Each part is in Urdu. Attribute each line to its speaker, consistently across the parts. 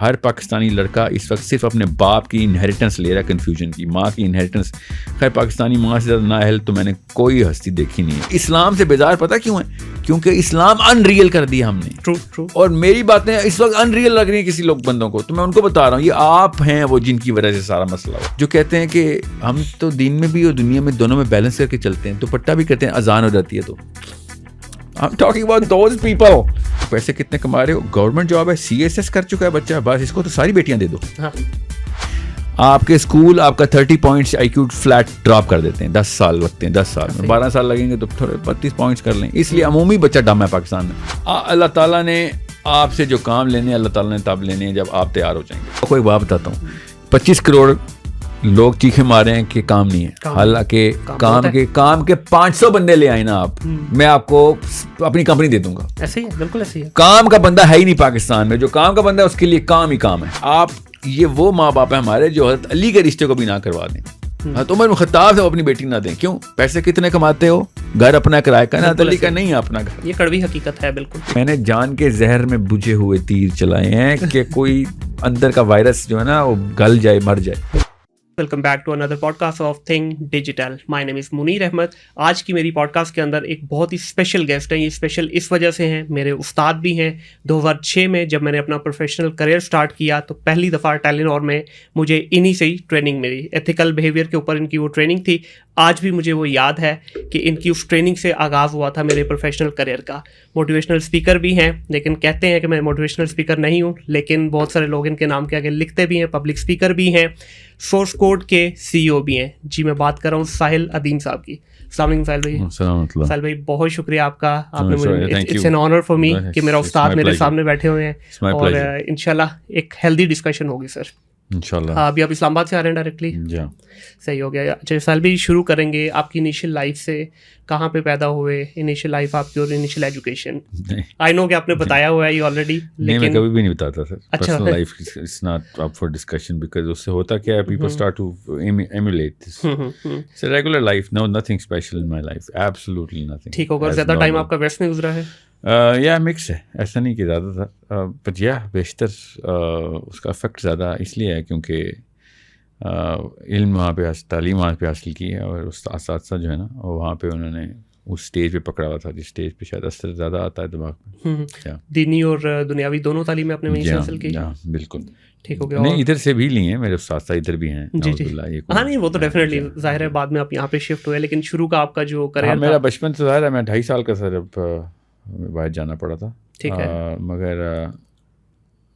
Speaker 1: ہر پاکستانی لڑکا اس وقت صرف اپنے باپ کی انہیریٹنس لے رہا ہے کنفیوژن کی, ماں کی انہیریٹنس. خیر پاکستانی ماں سے زیادہ نااہل تو میں نے کوئی ہستی دیکھی نہیں ہے. اسلام سے بیزار پتہ کیوں ہے؟ کیونکہ اسلام ان ریئل کر دیا ہم نے. اور میری باتیں اس وقت ان ریئل لگ رہی ہیں کسی لوگ بندوں کو, تو میں ان کو بتا رہا ہوں یہ آپ ہیں وہ جن کی وجہ سے سارا مسئلہ ہو, جو کہتے ہیں کہ ہم تو دین میں بھی اور دنیا میں دونوں میں بیلنس کر کے چلتے ہیں, دوپٹہ بھی کرتے ہیں, اذان ہو جاتی ہے تو. I'm talking about those people. پیسے کتنے کما رہے ہو؟ گورنمنٹ جاب ہے, CSS کر چکا ہے بچہ, بس اس کو تو ساری بیٹیاں دے دو. آپ کے اسکول آپ کا 30 پوائنٹس IQ فلیٹ ڈراپ کر دیتے ہیں, 10 سال لگتے ہیں, 10 سال میں 12 سال لگیں گے تو تھوڑے 32 پوائنٹس کر لیں. اس لیے عمومی بچہ ڈم ہے پاکستان میں. اللہ تعالیٰ نے آپ سے جو کام لینے اللہ تعالیٰ نے تب لینے ہیں جب آپ تیار ہو جائیں گے. کوئی بات بتاتا ہوں, 25 کروڑ لوگ چیخے مارے ہیں کہ کام نہیں ہے, حالانکہ کام کے 500 بندے لے آئے نا آپ, میں آپ کو اپنی کمپنی دے دوں گا. ایسے ہی ہے, بالکل ایسے ہی ہے. کام کا بندہ ہے ہی نہیں پاکستان میں, جو کام کا بندہ ہے اس کے لیے کام ہی کام ہے. آپ یہ وہ ماں باپ ہیں ہمارے جو حضرت علی کے رشتے کو بھی نہ کروا دیں, حضرت عمر خطاب سے اپنی بیٹی نہ دیں. کیوں؟ پیسے کتنے کماتے ہو؟ گھر اپنا کرایہ کا, حضرت علی کا نہیں ہے اپنا گھر. یہ کڑوی حقیقت ہے. بالکل میں نے جان کے زہر میں بجھے ہوئے تیر چلائے ہیں کہ کوئی اندر کا وائرس جو ہے نا وہ گل جائے, مر جائے.
Speaker 2: ویلکم بیک ٹو اندر podcast of thing digital. My name is Munir Ahmed. آج کی میری پوڈ کاسٹ کے اندر ایک بہت ہی اسپیشل گیسٹ ہیں. یہ اسپیشل اس وجہ سے ہیں, میرے استاد بھی ہیں. 2006 میں جب میں نے اپنا پروفیشنل کریئر سٹارٹ کیا تو پہلی دفعہ ٹیلینور میں مجھے انہی سے ہی ٹریننگ ملی. ایتھیکل بیہیویئر کے اوپر ان کی وہ ٹریننگ تھی. آج بھی مجھے وہ یاد ہے کہ ان کی اس ٹریننگ سے آغاز ہوا تھا میرے پروفیشنل کریئر کا. موٹیویشنل اسپیکر بھی ہیں, لیکن کہتے ہیں کہ میں موٹیویشنل اسپیکر نہیں ہوں, لیکن بہت سارے لوگ ان کے نام کے آگے لکھتے بھی ہیں. پبلک اسپیکر بھی ہیں, سورس کوڈ کے CEO بھی ہیں. جی میں بات کر رہا ہوں ساحل ادیم صاحب کی. السلام علیکم ساحل بھائی. ساحل بھائی بہت شکریہ آپ کا, آپ نے مجھے, it's an honour for me کہ میرا استاد میرے سامنے بیٹھے ہوئے ہیں, اور انشاءاللہ ایک ہیلدی ڈسکشن ہوگی سر انشاءاللہ. ابھی آپ اسلام آباد سے آ رہے ہیں ڈائریکٹلی؟ صحیح ہو گیا. اچھا ساحل بھی شروع کریں گے آپ کی انیشیل لائف سے. کہاں پہ پیدا ہوئے, انیشیل لائف آپ کی, اور انیشیل ایجوکیشن. آئی نو کہ آپ نے بتایا ہوا ہے یہ آلریڈی, لیکن
Speaker 1: میں کبھی بھی نہیں بتاتا sir. Personal life is not up for discussion because اس سے ہوتا کیا ہے, people start to emulate this. It's a regular life, nothing special in my life, absolutely nothing.
Speaker 2: ٹھیک ہوگا. زیادہ ٹائم آپ کا ویسٹ میں گزرا ہے؟
Speaker 1: یا مکس ہے, ایسا نہیں کہ زیادہ تھا, بٹ یا بیشتر اس کا افیکٹ زیادہ اس لیے ہے کیونکہ علم وہاں پہ, تعلیم وہاں پہ حاصل کی ہے, اور اساتذہ جو ہے نا وہاں پہ انہوں نے اس اسٹیج پہ پکڑا ہوا تھا جس اسٹیج پہ شاید اثر زیادہ آتا ہے دماغ میں.
Speaker 2: دینی اور دنیاوی دونوں تعلیمیں آپ نے وہیں سے حاصل کی؟
Speaker 1: بالکل.
Speaker 2: ٹھیک ہو گیا.
Speaker 1: نہیں ادھر سے بھی لی ہیں میرے اساتذہ, ادھر بھی ہیں.
Speaker 2: جی جی. ہاں نہیں وہ تو ڈیفینیٹلی ظاہر ہے, بعد میں آپ یہاں پہ شفٹ ہوئے, لیکن شروع کا آپ کا جو کریئر
Speaker 1: میرا بچپن سے ظاہر ہے, میں 2.5 سال کا سر اب باہر جانا پڑا تھا.
Speaker 2: ٹھیک ہے.
Speaker 1: مگر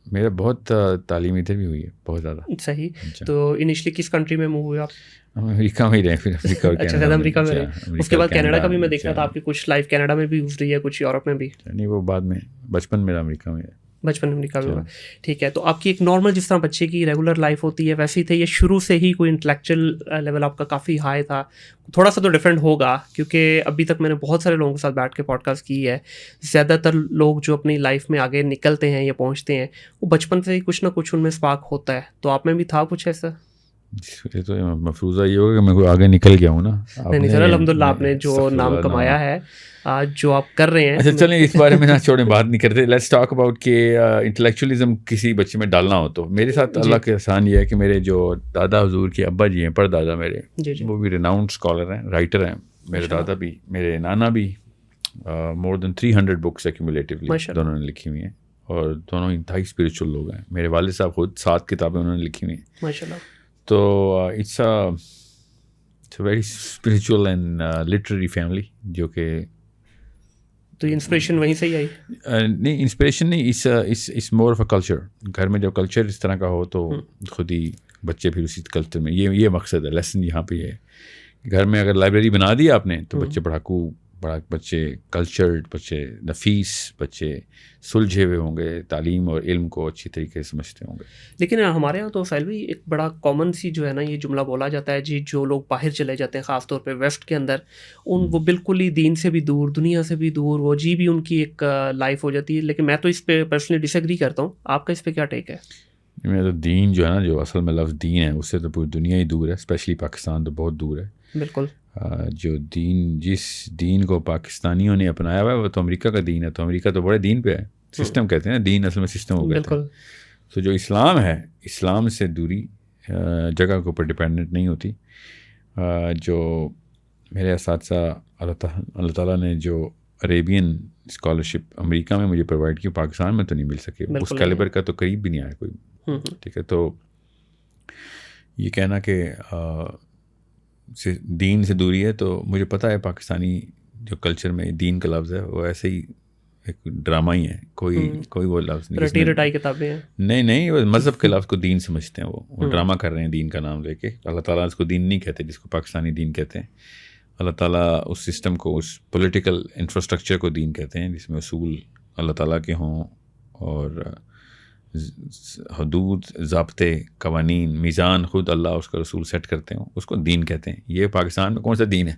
Speaker 1: میرا بہت تعلیم ادھر بھی ہوئی ہے, بہت زیادہ.
Speaker 2: صحیح. تو انیشلی کس کنٹری میں موو ہوئے آپ؟
Speaker 1: امریکہ میں ہی رہے, پھر افریقہ اور
Speaker 2: اچھا زیادہ امریکہ میں رہے. اس کے بعد کینیڈا کا بھی میں دیکھ رہا تھا, آپ کی کچھ لائف کینیڈا میں بھی گزری ہے, کچھ یورپ میں بھی. نہیں
Speaker 1: وہ بعد میں, بچپن میرا امریکہ میں ہے.
Speaker 2: بچپن امریکہ میں ہوا. ٹھیک ہے. تو آپ کی ایک نارمل جس طرح بچے کی ریگولر لائف ہوتی ہے ویسے ہی تھے, یہ شروع سے ہی کوئی انٹلیکچوئل لیول آپ کا کافی ہائی تھا؟ تھوڑا سا تو ڈفرینٹ ہوگا, کیونکہ ابھی تک میں نے بہت سارے لوگوں کے ساتھ بیٹھ کے پوڈ کاسٹ کی ہے, زیادہ تر لوگ جو اپنی لائف میں آگے نکلتے ہیں یا پہنچتے ہیں وہ بچپن سے ہی کچھ نہ کچھ ان میں اسپارک ہوتا ہے. تو آپ میں بھی تھا کچھ ایسا؟
Speaker 1: یہ تو مفروضہ یہ ہوگا کہ میں کوئی آگے نکل گیا ہوں نا.
Speaker 2: نہیں سر, الحمد للہ آپ نے جو نام کمایا ہے, آج جو آپ کر رہے ہیں.
Speaker 1: اچھا چلیں اس بارے میں نہ چھوڑیں, بات نہیں کرتے. لیٹس ٹاک اباؤٹ کہ انٹلیکچوئلزم کسی بچے میں ڈالنا ہو تو میرے ساتھ اللہ کے احسان یہ ہے کہ میرے جو دادا حضور کے ابا جی ہیں, پردادا میرے, وہ بھی ریناؤنڈ اسکالر ہیں, رائٹر ہیں. میرے دادا بھی, میرے نانا بھی, مور دین 300 بکس ایکیومولیٹیولی دونوں نے لکھی ہوئی ہیں, اور دونوں انتہائی اسپریچول لوگ ہیں. میرے والد صاحب خود 7 کتابیں انہوں نے لکھی ہوئی ہیں
Speaker 2: ماشاء اللہ.
Speaker 1: تو it's a very spiritual and literary family, جو کہ
Speaker 2: تو انسپریشن وہیں سے ہی آئی؟
Speaker 1: نہیں انسپریشن نہیں, اس مور آف اے کلچر. گھر میں جب کلچر اس طرح کا ہو تو خود ہی بچے پھر اسی کلچر میں, یہ مقصد ہے, لیسن یہاں پہ یہ ہے. گھر میں اگر لائبریری بنا دی آپ نے تو بچے پڑھاکو, بچے کلچرڈ, بچے نفیس, بچے سلجھے ہوئے ہوں گے, تعلیم اور علم کو اچھی طریقے سے سمجھتے ہوں گے.
Speaker 2: لیکن ہمارے یہاں تو ساحل بھی ایک بڑا کامن سی جو ہے نا یہ جملہ بولا جاتا ہے جی, جو لوگ باہر چلے جاتے ہیں خاص طور پہ ویسٹ کے اندر, وہ بالکل ہی دین سے بھی دور, دنیا سے بھی دور, وہ عجیب ہی ان کی ایک لائف ہو جاتی ہے. لیکن میں تو اس پہ پرسنلی ڈس ایگری کرتا ہوں. آپ کا اس پہ کیا ٹیک ہے؟
Speaker 1: میں تو دین جو ہے نا, جو اصل میں لفظ دین ہے, اس سے تو پوری دنیا ہی دور ہے, اسپیشلی پاکستان تو بہت دور ہے.
Speaker 2: بالکل.
Speaker 1: جو دین, جس دین کو پاکستانیوں نے اپنایا ہوا ہے وہ تو امریکہ کا دین ہے. تو امریکہ تو بڑے دین پہ ہے, سسٹم کہتے ہیں نا, دین اصل میں سسٹم ہو گیا.
Speaker 2: بالکل.
Speaker 1: تو جو اسلام ہے، اسلام سے دوری جگہ کے اوپر ڈپینڈنٹ نہیں ہوتی. جو میرے اساتذہ اللہ تعالیٰ نے جو عریبین اسکالرشپ امریکہ میں مجھے پرووائڈ کی، پاکستان میں تو نہیں مل سکے. اس کیلیبر کا تو قریب بھی نہیں آیا کوئی. ٹھیک ہے، تو یہ کہنا کہ دین سے دوری ہے، تو مجھے پتہ ہے پاکستانی جو کلچر میں دین کا لفظ ہے وہ ایسے ہی ایک ڈرامہ ہی ہے. کوئی وہ لفظ نہیں،
Speaker 2: رٹی رٹائی کتابیں ہیں.
Speaker 1: نہیں، وہ مذہب کے لفظ کو دین سمجھتے ہیں. وہ ڈرامہ کر رہے ہیں دین کا نام لے کے. اللہ تعالیٰ اس کو دین نہیں کہتے جس کو پاکستانی دین کہتے ہیں. اللہ تعالیٰ اس سسٹم کو، اس پولیٹیکل انفراسٹرکچر کو دین کہتے ہیں جس میں اصول اللہ تعالیٰ کے ہوں اور حدود، ضابطے، قوانین، میزان خود اللہ اس کا رسول سیٹ کرتے ہوں، اس کو دین کہتے ہیں. یہ پاکستان میں کون سا دین ہے؟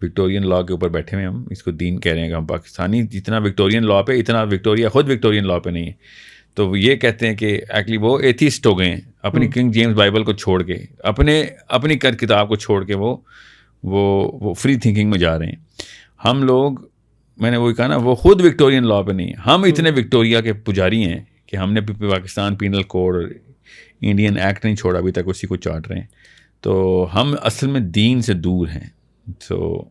Speaker 1: وکٹورین لا کے اوپر بیٹھے ہوئے ہم اس کو دین کہہ رہے ہیں کہ ہم پاکستانی جتنا وکٹورین لا پہ، اتنا وکٹوریا خود وکٹورین لا پہ نہیں ہے. تو یہ کہتے ہیں کہ ایکچولی وہ ایتھیسٹ ہو گئے ہیں اپنی کنگ جیمز بائبل کو چھوڑ کے، اپنی کتاب کو چھوڑ کے وہ فری تھنکنگ میں جا رہے ہیں. ہم لوگ، میں نے وہی کہا نا، وہ خود وکٹورین لا پہ نہیں ہیں. ہم اتنے وکٹوریا کے پجاری ہیں کہ ہم نے پاکستان پینل کوڈ اور انڈین ایکٹ نہیں چھوڑا ابھی تک، اسی کو چاٹ رہے ہیں. تو ہم اصل میں دین سے دور ہیں. تو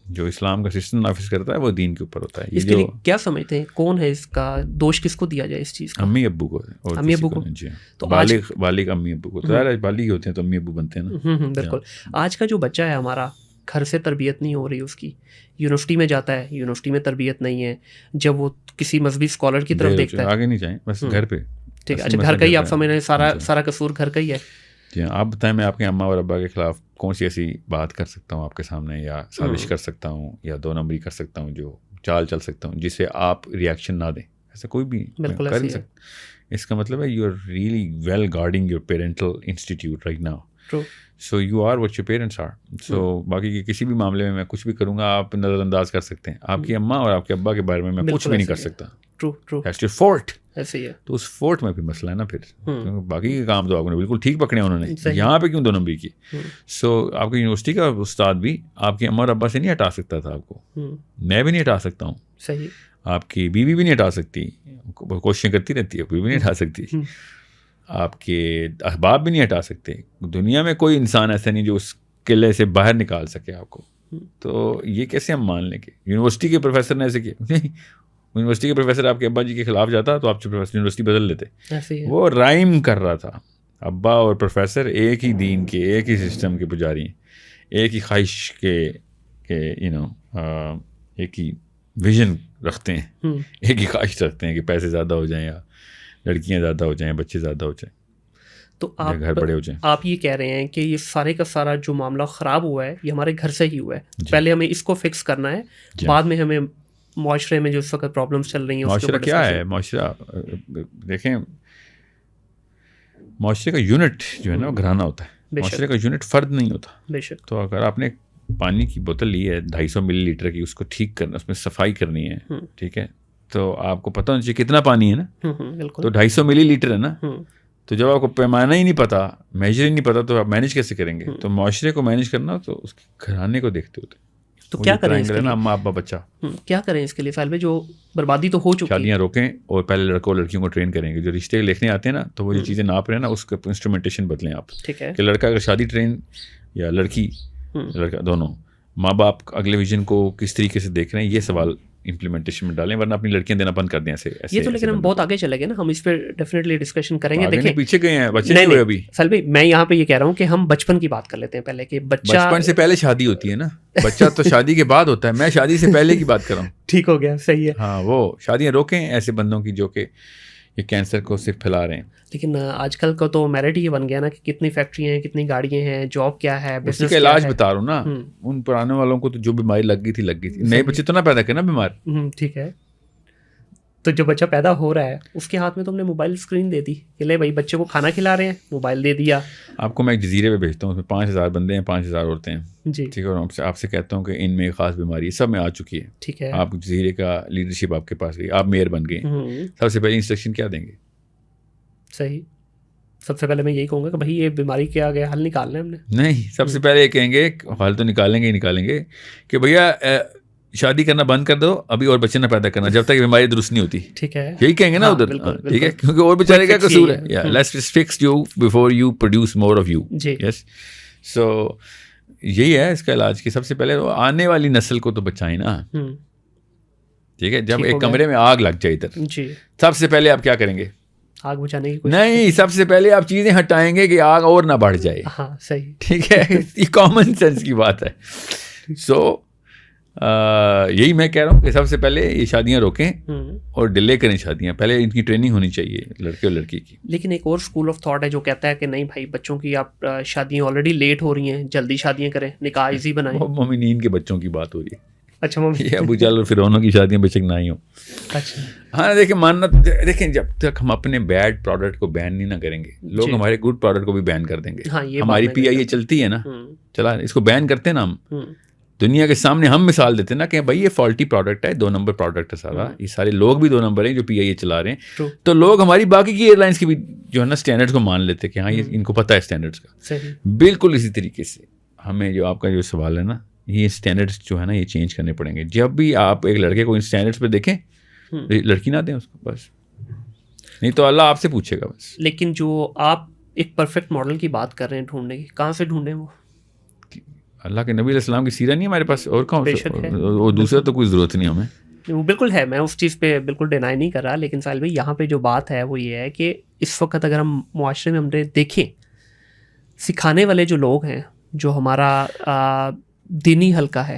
Speaker 1: جو اسلام کا سسٹم نافذ کرتا ہے وہ دین کے اوپر ہوتا ہے.
Speaker 2: اس کے لیے کیا سمجھتے ہیں کون ہے اس کا دوش، کس کو دیا جائے اس چیز کا؟
Speaker 1: امی ابو کو.
Speaker 2: امی ابو کو.
Speaker 1: جی،
Speaker 2: تو
Speaker 1: بالغ امی ابو کو. ظاہر ہے بالغ ہوتے ہیں تو امی ابو بنتے ہیں نا.
Speaker 2: بالکل. آج کا جو بچہ ہے ہمارا، گھر سے تربیت نہیں ہو رہی اس کی، یونیورسٹی میں جاتا ہے، یونیورسٹی میں تربیت نہیں ہے. جب وہ کسی مذہبی اسکالر کی طرف دیکھتا ہے،
Speaker 1: آگے نہیں جائیں، بس گھر پہ.
Speaker 2: ٹھیک ہے، اچھا گھر کا ہی آپ سمجھ رہے ہیں، سارا قصور گھر کا ہی ہے.
Speaker 1: جی ہاں. آپ بتائیں میں آپ کے اماں اور ابا کے خلاف کون سی ایسی بات کر سکتا ہوں آپ کے سامنے، یا سازش کر سکتا ہوں، یا دو نمبری کر سکتا ہوں، جو چال چل سکتا ہوں جس سے آپ ریئیکشن نہ دیں؟ ایسا کوئی بھی کر نہیں سکتا. اس کا مطلب ہے you are really well guarding your parental institute right now. So you are what your parents are. So باقی کے کسی بھی معاملے میں کچھ بھی کروں گا آپ نظر انداز کر سکتے ہیں. آپ کی اماں اور آپ کے ابا کے بارے میں کچھ بھی نہیں کر سکتا. That's your fault.
Speaker 2: ایسے ہی ہے.
Speaker 1: تو اس فورٹ میں پھر مسئلہ ہے نا. پھر باقی کے کام تو آپ نے بالکل ٹھیک پکڑے انہوں نے، یہاں پہ کیوں دو نمبری کی؟ سو آپ کی یونیورسٹی کا استاد بھی آپ کے اماں اور ابا سے نہیں ہٹا سکتا تھا آپ کو. میں بھی نہیں ہٹا سکتا ہوں.
Speaker 2: صحیح. آپ
Speaker 1: کی بیوی بھی نہیں ہٹا سکتی، کوششیں کرتی رہتی ہے، بیوی بھی نہیں ہٹا سکتی. آپ کے احباب بھی نہیں ہٹا سکتے. دنیا میں کوئی انسان ایسا نہیں جو اس قلعے سے باہر نکال سکے آپ کو. تو یہ کیسے ہم مان لیں کہ یونیورسٹی کے پروفیسر نے ایسے کیا؟ یونیورسٹی کے پروفیسر آپ کے ابا جی کے خلاف جاتا تو آپ یونیورسٹی بدل لیتے. وہ رائم کر رہا تھا. ابا اور پروفیسر ایک ہی دین کے، ایک ہی سسٹم کے پجاری ہیں، ایک ہی خواہش کے ایک ہی ویژن رکھتے ہیں، ایک ہی خواہش رکھتے ہیں کہ پیسے زیادہ ہو جائیں، یا لڑکیاں زیادہ ہو جائیں، بچے زیادہ ہو جائیں،
Speaker 2: تو
Speaker 1: گھر بڑے ہو جائیں.
Speaker 2: آپ یہ کہہ رہے ہیں کہ یہ سارے کا سارا جو معاملہ خراب ہوا ہے یہ ہمارے گھر سے ہی ہوا ہے. پہلے ہمیں اس کو فکس کرنا ہے، بعد میں ہمیں معاشرے میں جو اس وقت پرابلمس چل رہی ہیں.
Speaker 1: معاشرہ کیا ہے؟ معاشرہ دیکھیں، معاشرے کا یونٹ جو ہے نا وہ گھرانہ ہوتا ہے. معاشرے کا یونٹ فرد نہیں ہوتا.
Speaker 2: بے شک. تو
Speaker 1: اگر آپ نے پانی کی بوتل لی ہے 250 ملی لیٹر کی، اس کو ٹھیک کرنا، اس میں صفائی کرنی ہے، ٹھیک ہے، تو آپ کو پتہ ہونا چاہیے کتنا پانی ہے نا. تو 250 ملی لیٹر ہے نا. تو جب آپ کو پیمانہ ہی نہیں پتا، میجر ہی نہیں پتا، تو آپ مینیج کیسے کریں گے؟ تو معاشرے کو مینیج کرنا تو اس کے گھرانے کو دیکھتے ہوتے.
Speaker 2: تو کیا کریں اس کے لیے؟
Speaker 1: اماں ابا بچہ
Speaker 2: کیا کریں اس کے لیے؟ فیل میں جو بربادی تو ہو چکی ہے.
Speaker 1: شادیاں روکیں اور پہلے لڑکوں اور لڑکیوں کو ٹرین کریں گے. جو رشتے لکھنے آتے ہیں نا، تو وہ جو چیزیں ناپ رہے ہیں نا، اس کا انسٹرومنٹیشن بدلیں آپ.
Speaker 2: ٹھیک ہے.
Speaker 1: کہ لڑکا اگر شادی ٹرین یا لڑکی، لڑکا دونوں، ماں باپ اگلے ویژن کو کس طریقے سے دیکھ رہے ہیں، یہ سوال امپلیمنٹیشن میں ڈالیں، ورنہ اپنی لڑکیاں دینا بند کر دیں. ایسے
Speaker 2: یہ تو لیکن ہم بہت آگے چلے گئے نا، ہم اس پہ ڈیفینیٹلی ڈسکشن کریں گے. دیکھیں
Speaker 1: پیچھے گئے ہیں بچے نہیں ہوئے ابھی.
Speaker 2: سل بھائی میں یہاں پہ یہ کہہ رہا ہوں کہ ہم بچپن کی بات کر لیتے ہیں پہلے، کہ
Speaker 1: بچپن سے پہلے شادی ہوتی ہے نا. بچہ تو شادی کے بعد ہوتا ہے، میں شادی سے پہلے کی بات کر رہا ہوں.
Speaker 2: ٹھیک ہو گیا، صحیح ہے.
Speaker 1: ہاں، وہ شادیاں روکیں ایسے بندوں کی جو کہ یہ کینسر کو صرف پھیلا رہے ہیں.
Speaker 2: لیکن آج کل کا تو میرٹ یہ بن گیا نا کہ کتنی فیکٹریاں ہیں، کتنی گاڑیاں ہیں، جاب کیا ہے، بزنس
Speaker 1: کا علاج بتا رہا ہوں نا. ان پرانے والوں کو تو جو بیماری لگ گئی تھی، نئے بچے تو نہ پیدا کرنا بیمار.
Speaker 2: ٹھیک ہے. تو جو بچہ پیدا ہو رہا ہے اس کے ہاتھ میں تم نے موبائل اسکرین دے دی کہ لے بھائی بچے کو کھانا کھلا رہے ہیں، موبائل دے دیا.
Speaker 1: آپ کو میں ایک جزیرے پہ بھیجتا ہوں، اس میں 5000 بندے ہیں، 5000 عورتیں ہیں.
Speaker 2: جی
Speaker 1: ٹھیک ہے. اور آپ سے کہتا ہوں کہ ان میں ایک خاص بیماری سب میں آ چکی ہے.
Speaker 2: ٹھیک ہے.
Speaker 1: آپ جزیرے کا لیڈرشپ آپ کے پاس گئی، آپ میئر بن گئے. سب سے پہلے انسٹرکشن کیا دیں گے؟
Speaker 2: صحیح. سب سے پہلے میں یہی کہوں گا کہ بھائی یہ بیماری کے آگے حل نکالنا ہے ہم نے.
Speaker 1: نہیں، سب سے پہلے یہ کہیں گے، حل تو نکالیں گے ہی نکالیں گے، کہ بھیا شادی کرنا بند کر دو ابھی اور بچے نہ پیدا کرنا جب تک بیماری درست نہیں ہوتی.
Speaker 2: ٹھیک ہے,
Speaker 1: یہی کہیں گے نا ادھر, ٹھیک ہے, کیونکہ اور بیچارے کا قصور ہے. Let's fix you before you produce more of you. Yes, so یہی ہے اس کا علاج کہ سب سے پہلے آنے والی نسل کو تو بچائیں نا. ٹھیک ہے, جب ایک کمرے میں آگ لگ جائے ادھر, سب سے پہلے آپ کیا کریں گے؟
Speaker 2: آگ بجھانے کی
Speaker 1: نہیں, سب سے پہلے آپ چیزیں ہٹائیں گے کہ آگ اور نہ بڑھ جائے.
Speaker 2: ہاں صحیح,
Speaker 1: ٹھیک ہے, یہ کامن سینس کی بات ہے. سو یہی میں کہہ رہا ہوں کہ سب سے پہلے یہ شادیاں روکیں اور ڈیلے کریں شادیاں. پہلے ان کی ٹریننگ ہونی چاہیے لڑکے اور لڑکی کی.
Speaker 2: لیکن ایک اور اسکول آف تھاٹ ہے جو کہتا ہے کہ نہیں بھائی, بچوں کی آپ شادیاں آلریڈی لیٹ ہو رہی ہیں, جلدی شادیاں کریں, نکاح ایزی بنائیں.
Speaker 1: مومنین کے بچوں کی بات ہو رہی ہے.
Speaker 2: اچھا,
Speaker 1: یہ ابو جہل اور فرعونوں کی شادیاں بے شک نہ ہی ہوں.
Speaker 2: اچھا
Speaker 1: ہاں دیکھیں, ماننا دیکھیں, جب تک ہم اپنے بیڈ پروڈکٹ کو بین نہیں نہ کریں گے, لوگ ہمارے گڈ پروڈکٹ کو بھی بین کر دیں گے. ہماری پی آئی اے چلتی ہے نا, چلا اس کو بین کرتے ہیں نا ہم, دنیا کے سامنے ہم مثال دیتے ہیں نا کہ بھائی یہ فالٹی پروڈکٹ ہے, 2 نمبر پروڈکٹ ہے سارا, یہ سارے لوگ بھی 2 نمبر ہیں جو پی آئی اے چلا رہے ہیں. تو لوگ ہماری باقی کی ایئر لائنس کی بھی جو ہے نا اسٹینڈرڈس کو مان لیتے کہ ہاں یہ ان کو پتہ ہے اسٹینڈرڈس کا. بالکل اسی طریقے سے ہمیں جو آپ کا جو سوال ہے نا, یہ اسٹینڈرڈس جو ہے نا یہ چینج کرنے پڑیں گے. جب بھی آپ ایک لڑکے کو ان اسٹینڈرڈس پہ دیکھیں, لڑکی نہ دیں اس کو بس, نہیں تو اللہ آپ سے پوچھے گا بس.
Speaker 2: لیکن جو آپ ایک پرفیکٹ ماڈل کی بات کر رہے ہیں ڈھونڈنے کی, کہاں سے ڈھونڈیں وہ؟
Speaker 1: اللہ کے نبی علیہ السلام کی سیرت نہیں ہمارے پاس, اور کہاں, اور دوسرا تو کوئی ضرورت نہیں ہمیں.
Speaker 2: وہ بالکل ہے, میں اس چیز پہ بالکل ڈینائی نہیں کر رہا, لیکن ساحل بھائی یہاں پہ جو بات ہے وہ یہ ہے کہ اس وقت اگر ہم معاشرے میں ہم نے دیکھیں, سکھانے والے جو لوگ ہیں, جو ہمارا دینی حلقہ ہے,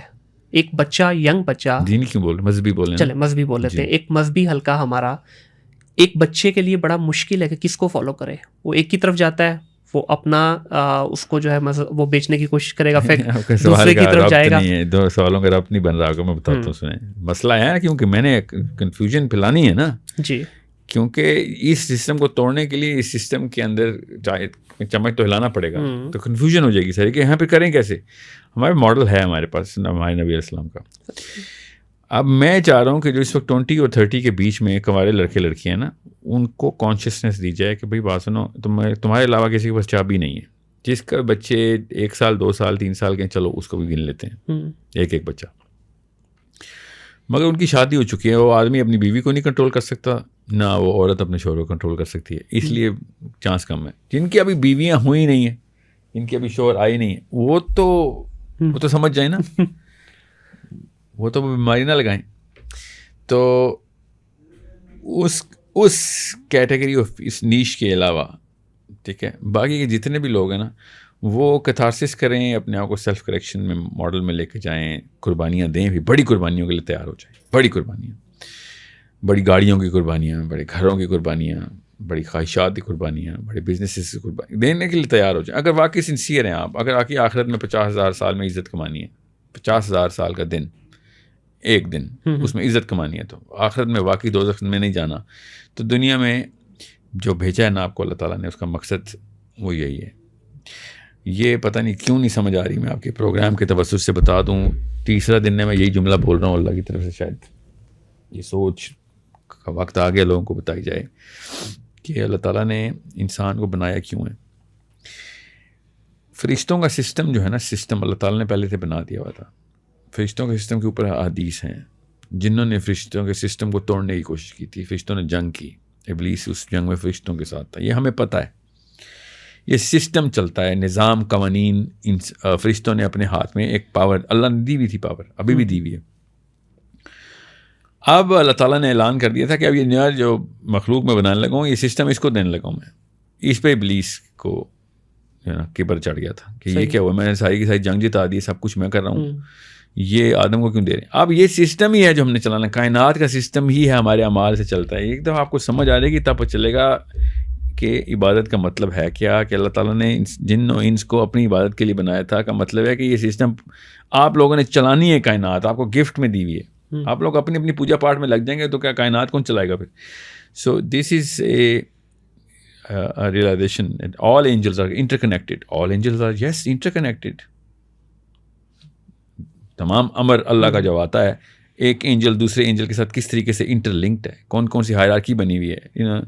Speaker 2: ایک بچہ, ینگ بچہ, دینی
Speaker 1: کیوں بول رہے, مذہبی بول رہے ہیں,
Speaker 2: چلے مذہبی بول لیتے ہیں, ایک مذہبی حلقہ ہمارا, ایک بچے کے لیے بڑا مشکل ہے کہ کس کو فالو کرے. وہ ایک کی طرف جاتا ہے, وہ اپنا اس کو جو ہے وہ بیچنے کی کوشش کرے گا, پھر دوسرے کی طرف جائے گا.
Speaker 1: دو سوالوں کا ربط نہیں بن رہا ہوگا, میں بتاتا ہوں. سنیں, مسئلہ ہے کیونکہ میں نے کنفیوژن پھیلانی ہے نا
Speaker 2: جی,
Speaker 1: کیونکہ اس سسٹم کو توڑنے کے لیے اس سسٹم کے اندر چمچ تو ہلانا پڑے گا, تو کنفیوژن ہو جائے گی سر کہ یہاں پہ کریں کیسے. ہمارے ماڈل ہے ہمارے پاس ہمارے نبی علیہ السلام کا. اب میں چاہ رہا ہوں کہ جو اس وقت 20 اور 30 کے بیچ میں کنوارے لڑکے لڑکیاں ہیں نا, ان کو کانشیسنیس دی جائے کہ بھائی بات سنو, تمہارے علاوہ کسی کے پاس چابی نہیں ہے. جس کا بچے 1 سال 2 سال 3 سال کے, چلو اس کو بھی گن لیتے ہیں, ایک بچہ. مگر ان کی شادی ہو چکی ہے, وہ آدمی اپنی بیوی کو نہیں کنٹرول کر سکتا, نہ وہ عورت اپنے شوہر کو کنٹرول کر سکتی ہے, اس لیے چانس کم ہے. جن کی ابھی بیویاں ہوئی نہیں ہیں, جن کی ابھی شوہر آئی نہیں ہے, وہ تو سمجھ جائیں نا, وہ تو بیماری نہ لگائیں. تو اس کیٹیگری آف اس نیش کے علاوہ, ٹھیک ہے, باقی کے جتنے بھی لوگ ہیں نا, وہ کیتھارسس کریں, اپنے آپ کو سیلف کریکشن میں ماڈل میں لے کے جائیں, قربانیاں دیں, بھی بڑی قربانیوں کے لیے تیار ہو جائیں. بڑی قربانیاں, بڑی گاڑیوں کی قربانیاں, بڑے گھروں کی قربانیاں, بڑی خواہشات کی قربانیاں, بڑے بزنسز کی قربانیاں دینے کے لیے تیار ہو جائیں. اگر واقعی سنسیئر ہیں آپ, اگر آپ کی آخرت میں 50,000 سال میں عزت کمانی ہے, 50,000 سال کا دن, ایک دن اس میں عزت کمانی ہے, تو آخرت میں واقعی دوزخ میں نہیں جانا, تو دنیا میں جو بھیجا ہے نا آپ کو اللہ تعالیٰ نے, اس کا مقصد وہ یہی ہے. یہ پتہ نہیں کیوں نہیں سمجھ آ رہی, میں آپ کے پروگرام کے توسط سے بتا دوں, تیسرا دن میں یہی جملہ بول رہا ہوں, اللہ کی طرف سے شاید یہ سوچ کا وقت آ گیا لوگوں کو بتائی جائے کہ اللہ تعالیٰ نے انسان کو بنایا کیوں ہے. فرشتوں کا سسٹم جو ہے نا, سسٹم اللہ تعالیٰ نے پہلے سے بنا دیا ہوا تھا. فرشتوں کے سسٹم کے اوپر احادیث ہیں, جنہوں نے فرشتوں کے سسٹم کو توڑنے کی کوشش کی تھی. فرشتوں نے جنگ کی, ابلیس اس جنگ میں فرشتوں کے ساتھ تھا, یہ ہمیں پتہ ہے. یہ سسٹم چلتا ہے, نظام, قوانین. فرشتوں نے اپنے ہاتھ میں ایک پاور اللہ نے دی ہوئی تھی, پاور ابھی بھی دی ہوئی ہے. اب اللہ تعالیٰ نے اعلان کر دیا تھا کہ اب یہ نیا جو مخلوق میں بنانے لگا ہوں, یہ سسٹم اس کو دینے لگا ہوں میں. اس پہ ابلیس کو جو ہے نا کبر چڑھ گیا تھا کہ یہ کیا ہوا, میں نے ساری کی ساری جنگ جتا دی, سب کچھ میں کر رہا ہوں, یہ آدم کو کیوں دے رہے ہیں. اب یہ سسٹم ہی ہے جو ہم نے چلانا, کائنات کا سسٹم ہی ہے, ہمارے اعمال سے چلتا ہے. ایک دفعہ آپ کو سمجھ آ جائے گی تب چلے گا کہ عبادت کا مطلب ہے کیا, کہ اللہ تعالیٰ نے جن و انس کو اپنی عبادت کے لیے بنایا تھا, کا مطلب ہے کہ یہ سسٹم آپ لوگوں نے چلانی ہے. کائنات آپ کو گفٹ میں دی ہوئی ہے, آپ لوگ اپنی اپنی پوجا پاٹ میں لگ جائیں گے تو کیا کائنات کون چلائے گا پھر. سو دس از اے realization that all angels are interconnected. All angels are yes interconnected. تمام امر اللہ کا جو آتا ہے, ایک اینجل دوسرے اینجل کے ساتھ کس طریقے سے انٹر لنکڈ ہے, کون کون سی ہائرارکی بنی ہوئی ہے,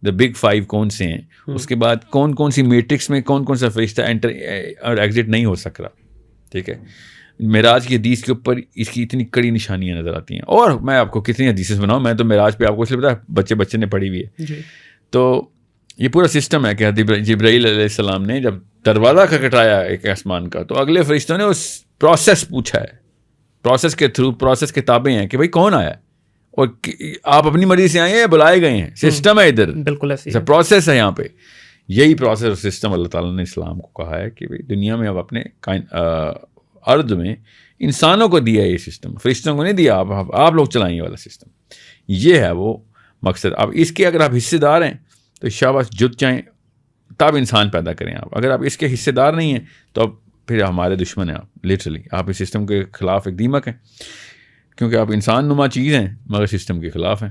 Speaker 1: دا بگ 5 کون سے ہیں, اس کے بعد کون کون سی میٹرکس میں کون کون سا فرشتہ انٹر اور ایگزٹ نہیں ہو سک رہا. ٹھیک ہے, معراج کی حدیث کے اوپر اس کی اتنی کڑی نشانیاں نظر آتی ہیں. اور میں آپ کو کتنی حدیثیں بناؤں, میں تو معراج پہ آپ کو اس لیے پتا ہے بچے نے پڑھی ہوئی ہے. تو یہ پورا سسٹم ہے کہ جبرائیل علیہ السلام نے جب دروازہ کھٹکھٹایا ایک آسمان کا, تو اگلے فرشتوں نے اس پروسیس پوچھا ہے, پروسیس کے تھرو پروسیس کتابیں ہیں کہ بھائی کون آیا ہے اور آپ اپنی مرضی سے آئے ہیں یا بلائے گئے ہیں. سسٹم ہے ادھر,
Speaker 2: بالکل ایسا
Speaker 1: پروسیس ہے یہاں پہ. یہی پروسیس اور سسٹم اللہ تعالیٰ نے اسلام کو کہا ہے کہ بھائی دنیا میں اب اپنے ارض میں انسانوں کو دیا ہے یہ سسٹم, فرشتوں کو نہیں دیا. آپ لوگ چلائیں یہ والا سسٹم. یہ ہے وہ مقصد. اب اس کے اگر آپ حصے دار ہیں تو شاباش جت جائیں, تب انسان پیدا کریں آپ. اگر آپ اس کے حصے دار نہیں ہیں تو اب پھر ہمارے دشمن ہیں آپ. لٹرلی آپ اس سسٹم کے خلاف ایک دیمک ہیں, کیونکہ آپ انسان نما چیز ہیں مگر سسٹم کے خلاف ہیں.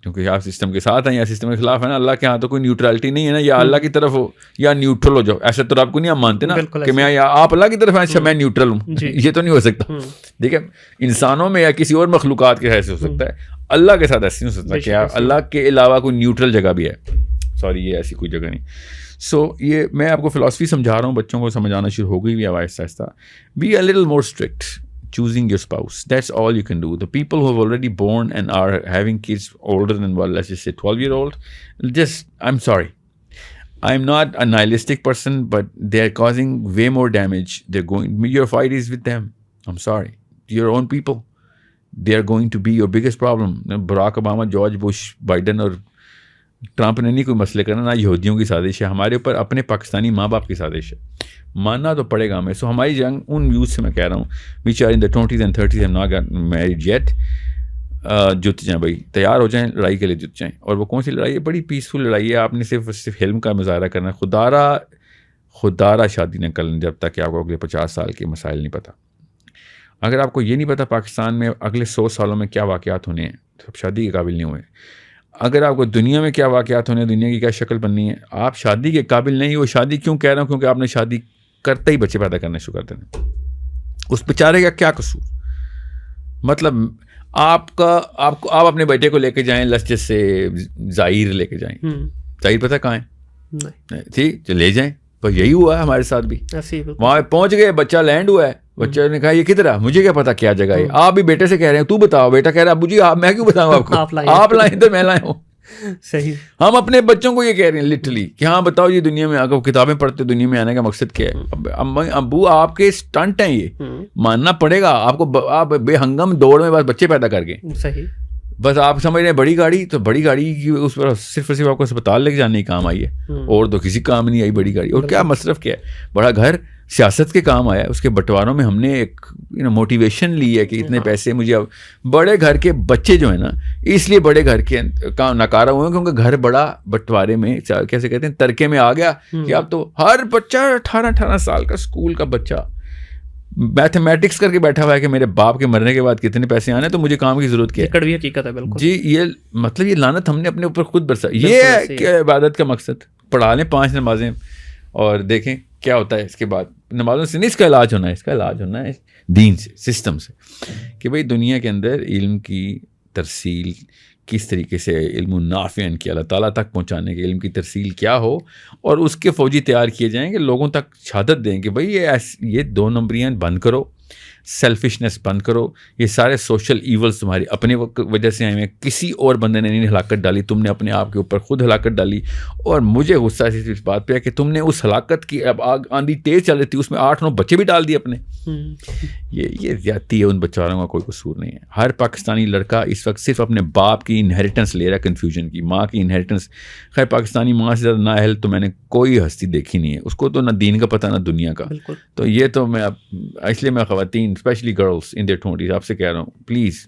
Speaker 1: کیونکہ آپ سسٹم کے ساتھ ہیں یا سسٹم کے خلاف ہیں نا. اللہ کے ہاں تو کوئی نیوٹرلٹی نہیں ہے نا, یا اللہ کی طرف ہو یا نیوٹرل ہو جاؤ. ایسا تو آپ کو نہیں آپ مانتے نا کہ میں یا آپ اللہ کی طرف ہیں, اچھا میں نیوٹرل ہوں. یہ تو نہیں ہو سکتا. دیکھیں انسانوں میں یا کسی اور مخلوقات کے ایسے ہو سکتا ہے, اللہ کے ساتھ ایسے نہیں ہو سکتا کہ اللہ کے علاوہ کوئی نیوٹرل جگہ بھی ہے. سوری, یہ ایسی کوئی جگہ نہیں. سو یہ میں آپ کو فلاسفی سمجھا رہا ہوں, بچوں کو سمجھانا شروع ہو گئی بھی آہستہ آہستہ. Be a little more strict choosing your spouse. That's all you can do. The people who have already born and are having kids older than, well, let's just say 12-year-old, just, I'm sorry. I'm not a nihilistic person, but they're causing way more damage. Your fight is with them. I'm sorry. Your own people. They are going to be your biggest problem. Barack Obama, George Bush, Biden اور ٹرمپ نے نہیں کوئی مسئلے کرنا, نہ یہودیوں کی سازش ہے, ہمارے اوپر اپنے پاکستانی ماں باپ کی سازش ہے. ماننا تو پڑے گا ہمیں. سو ہماری جنگ ان یوتھ سے میں کہہ رہا ہوں which are in the 20s and 30s have not got married yet, جت جائیں بھائی, تیار ہو جائیں, لڑائی کے لیے جت جائیں. اور وہ کون سی لڑائی ہے؟ بڑی پیسفل لڑائی ہے. آپ نے صرف علم کا مظاہرہ کرنا ہے. خدارہ شادی نہ کریں جب تک کہ آپ کو اگلے 50 سال کے مسائل نہیں پتہ. اگر آپ کو یہ نہیں پتہ پاکستان میں اگلے 100 سالوں میں کیا واقعات ہونے ہیں تو آپ شادی کے قابل نہیں ہوئے. اگر آپ کو دنیا میں کیا واقعات ہونے ہیں, دنیا کی کیا شکل بننی ہے, آپ شادی کے قابل نہیں ہو. شادی کیوں کہہ رہا ہوں؟ کیونکہ آپ نے شادی کرتے ہی بچے پیدا کرنے شروع کر دینے. اس بیچارے کا کیا قصور؟ مطلب آپ اپنے بیٹے کو لے کے جائیں, لسجس سے ظاہر لے کے جائیں. ظاہر پتہ کہاں ہے؟ ٹھیک لے جائیں. پر یہی ہوا ہے ہمارے ساتھ بھی. وہاں پہنچ گئے, بچہ لینڈ ہوا ہے, بچے نے کہا یہ کدھر ہے, مجھے کیا پتا کیا جگہ ہے. آپ بھی بیٹے سے کہہ رہے ہیں تو بتاؤ, بیٹا کہہ رہا ہے ابو جی میں کیوں بتاؤں آپ کو, آپ لائیں تو میں لائے ہوں.
Speaker 2: صحیح.
Speaker 1: ہم اپنے بچوں کو یہ کہہ رہے ہیں لٹرلی کہ ہاں بتاؤ یہ دنیا میں اگر کتابیں پڑھتے دنیا میں آنے کا مقصد کیا ہے. ابو آپ کے اسٹنٹ ہیں, یہ ماننا پڑے گا آپ کو. آپ بے ہنگم دوڑ میں بس بچے پیدا کر گئے.
Speaker 2: صحیح.
Speaker 1: بس آپ سمجھ رہے ہیں بڑی گاڑی, تو بڑی گاڑی کی اس پر صرف اور صرف آپ کو اسپتال لے کے جانے کی کام آئی ہے, اور تو کسی کام نہیں آئی بڑی گاڑی. اور کیا مصرف کیا ہے؟ بڑا گھر سیاست کے کام آیا. اس کے بٹواروں میں ہم نے ایک موٹیویشن لی ہے کہ اتنے پیسے مجھے. اب بڑے گھر کے بچے جو ہیں نا, اس لیے بڑے گھر کے کام ناکارہ ہوئے ہیں کیونکہ گھر بڑا بٹوارے میں کیسے کہتے ہیں ترکے میں آ گیا کہ اب تو ہر بچہ 18 سال کا اسکول کا بچہ میتھمیٹکس کر کے بیٹھا ہوا ہے کہ میرے باپ کے مرنے کے بعد کتنے پیسے آنے, تو مجھے کام کی ضرورت کیا ہے.
Speaker 2: کڑوی حقیقت ہے بالکل.
Speaker 1: جی یہ مطلب یہ لعنت ہم نے اپنے اوپر خود برسا. یہ ہے کہ عبادت کا مقصد پڑھا لیں 5 نمازیں اور دیکھیں کیا ہوتا ہے. اس کے بعد نمازوں سے نہیں اس کا علاج ہونا ہے, اس کا علاج ہونا ہے دین سے, سسٹم سے, کہ بھئی دنیا کے اندر علم کی ترسیل کس طریقے سے, علم النافع کی اللہ تعالیٰ تک پہنچانے کے علم کی ترسیل کیا ہو, اور اس کے فوجی تیار کیے جائیں کہ لوگوں تک شہادت دیں کہ بھئی یہ 2 نمبریاں بند کرو, سیلفشنس بند کرو. یہ سارے سوشل ایولز تمہاری اپنے وجہ سے آئے ہیں, کسی اور بندے نے نہیں ہلاکت ڈالی, تم نے اپنے آپ کے اوپر خود ہلاکت ڈالی. اور مجھے غصہ اس بات پہ ہے کہ تم نے اس ہلاکت کی, اب آندھی تیز چل رہی تھی, اس میں 8-9 بچے بھی ڈال دیے اپنے. یہ زیادتی ہے, ان بچاروں کا کوئی قصور نہیں ہے. ہر پاکستانی لڑکا اس وقت صرف اپنے باپ کی انہیریٹنس لے رہا ہے, کنفیوژن کی, ماں کی انہیریٹنس. خیر پاکستانی ماں سے زیادہ نااہل تو میں نے کوئی ہستی دیکھی نہیں ہے, اس کو تو نہ دین کا پتہ نہ دنیا کا. تو یہ تو میں اس لیے میں خواتین especially girls in their 20s آپ سے کہہ رہا ہوں پلیز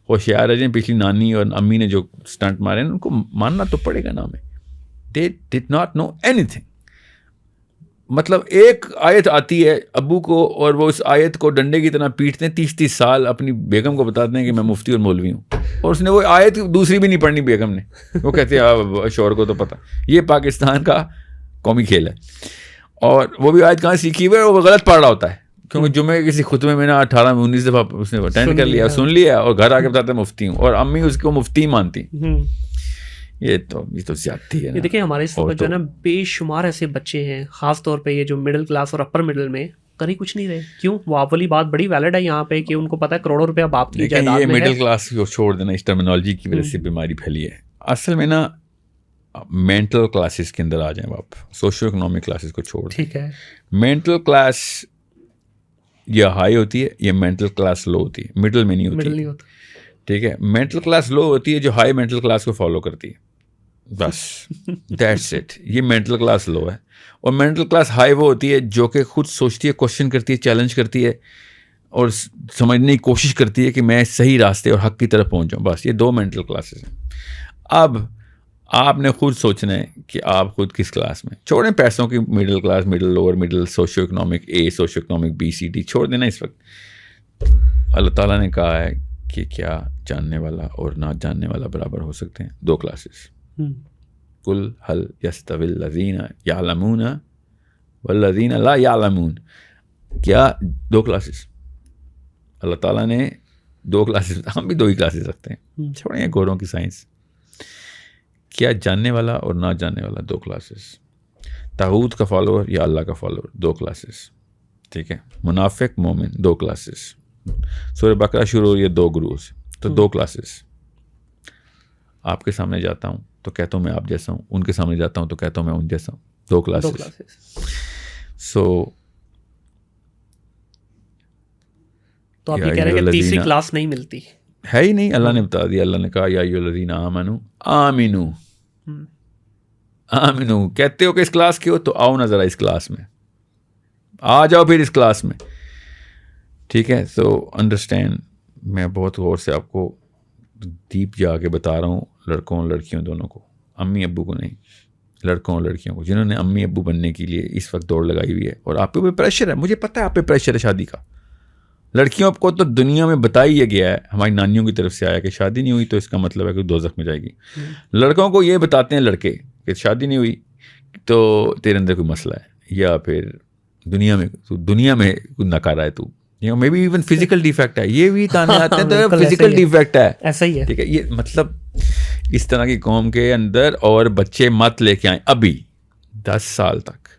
Speaker 1: ہوشیار رہ جائیں. پچھلی نانی اور امی نے جو اسٹنٹ مارے ان کو ماننا تو پڑے گا نا ہمیں. They did not know anything. مطلب ایک آیت آتی ہے ابو کو, اور وہ اس آیت کو ڈنڈے کی طرح پیٹتے ہیں 30 سال, اپنی بیگم کو بتاتے ہیں کہ میں مفتی اور مولوی ہوں, اور اس نے وہ آیت دوسری بھی نہیں پڑھنی بیگم نے. وہ کہتے ہیں شوہر کو تو پتہ. یہ پاکستان کا قومی کھیل ہے. اور وہ بھی آیت کہاں سیکھی ہوئی ہے, وہ غلط پڑھ رہا ہوتا ہے کیونکہ جمعے کسی خطبے میں نا 18-19 دفعہ اس نے اٹینڈ کر لیا, سن لیا, اور گھر آ کے بتاتا ہے مفتی ہوں, اور امی اس کو مفتی مانتی. یہ تو زیادتی ہے.
Speaker 2: یہ دیکھیں ہمارے اس وقت جو ہے نا بے شمار ایسے بچے ہیں, خاص طور پہ یہ جو مڈل کلاس اور اپر مڈل میں کر ہی کچھ نہیں رہے. کیوں؟ وہ آپ والی بات بڑی ویلڈ ہے یہاں پہ کہ ان کو پتا ہے کروڑوں روپیہ باپ کی جائیداد میں ہے.
Speaker 1: یہ مڈل کلاس کو چھوڑ دینا, اس ٹرمینالوجی کی وجہ سے بیماری پھیلی ہے. اصل میں نا مینٹل کلاسز کے اندر آ جائیں آپ, سوشو اکنامک کلاسز کو چھوڑ.
Speaker 2: ٹھیک ہے.
Speaker 1: مینٹل کلاس یا ہائی ہوتی ہے یا مینٹل کلاس لو ہوتی ہے, مڈل میں نہیں ہوتی. ٹھیک ہے, مینٹل کلاس لو ہوتی ہے جو ہائی مینٹل کلاس کو فالو کرتی ہے, بس دیٹس اٹ. یہ مینٹل کلاس لو ہے. اور مینٹل کلاس ہائی وہ ہوتی ہے جو کہ خود سوچتی ہے, کوشچن کرتی ہے, چیلنج کرتی ہے اور سمجھنے کی کوشش کرتی ہے کہ میں صحیح راستے اور حق کی طرف پہنچ جاؤں. بس یہ 2 مینٹل کلاسز ہیں. اب آپ نے خود سوچنا ہے کہ آپ خود کس کلاس میں. چھوڑیں پیسوں کی middle class, middle lower middle, socio economic A, socio economic B C D چھوڑ دینا. اس وقت اللہ تعالیٰ نے کہا ہے کہ کیا جاننے والا اور نہ جاننے والا برابر ہو سکتے ہیں؟ 2 کلاسز. قل هل يستوي الذين يعلمون والذين لا يعلمون. کیا 2 کلاسز اللہ تعالیٰ نے 2 کلاسز, ہم بھی 2 ہی کلاسز رکھتے ہیں. چھوڑیں گوروں کی سائنس. کیا جاننے والا اور نہ جاننے والا 2 کلاسز. طاغوت کا فالوور یا اللہ کا فالوور 2 کلاسز. ٹھیک ہے. منافق مومن 2 کلاسز. سورہ بقرہ شروع ہو رہی ہے 2 گروہs, تو 2 کلاسز. آپ کے سامنے جاتا ہوں تو کہتا ہوں میں آپ جیسا ہوں, ان کے سامنے جاتا ہوں تو کہتا ہوں میں ان جیسا ہوں. 2 کلاسز. سو
Speaker 2: تو آپ یہ کہہ رہے ہیں کہ تیسری کلاس نہیں ملتی
Speaker 1: ہے ہی نہیں. اللہ نے بتا دیا, اللہ نے کہا یا ایھا الذین آمنوا آمنو. آمنو کہتے ہو کہ اس کلاس کے ہو تو آؤ نا ذرا اس کلاس میں, آ جاؤ پھر اس کلاس میں. ٹھیک ہے. سو انڈرسٹینڈ, میں بہت غور سے آپ کو ڈیپ جا کے بتا رہا ہوں, لڑکوں اور لڑکیوں دونوں کو, امی ابو کو نہیں, لڑکوں اور لڑکیوں کو جنہوں نے امی ابو بننے کے لیے اس وقت دوڑ لگائی ہوئی ہے. اور آپ پہ پریشر ہے, مجھے پتہ ہے آپ پہ پریشر ہے شادی کا. لڑکیوں کو تو دنیا میں بتا ہی گیا ہے, ہماری نانیوں کی طرف سے آیا کہ شادی نہیں ہوئی تو اس کا مطلب ہے کہ دوزخ میں جائے گی. لڑکوں کو یہ بتاتے ہیں لڑکے کہ شادی نہیں ہوئی تو تیرے اندر کوئی مسئلہ ہے, یا پھر دنیا میں کوئی نکارا ہے تو, may be even physical defect ہے. یہ بھی تانے آتے ہیں تو فزیکل ڈیفیکٹ ہے,
Speaker 2: ایسا ہی ہے.
Speaker 1: ٹھیک ہے. یہ مطلب اس طرح کی قوم کے اندر اور بچے مت لے کے آئیں. ابھی 10 سال تک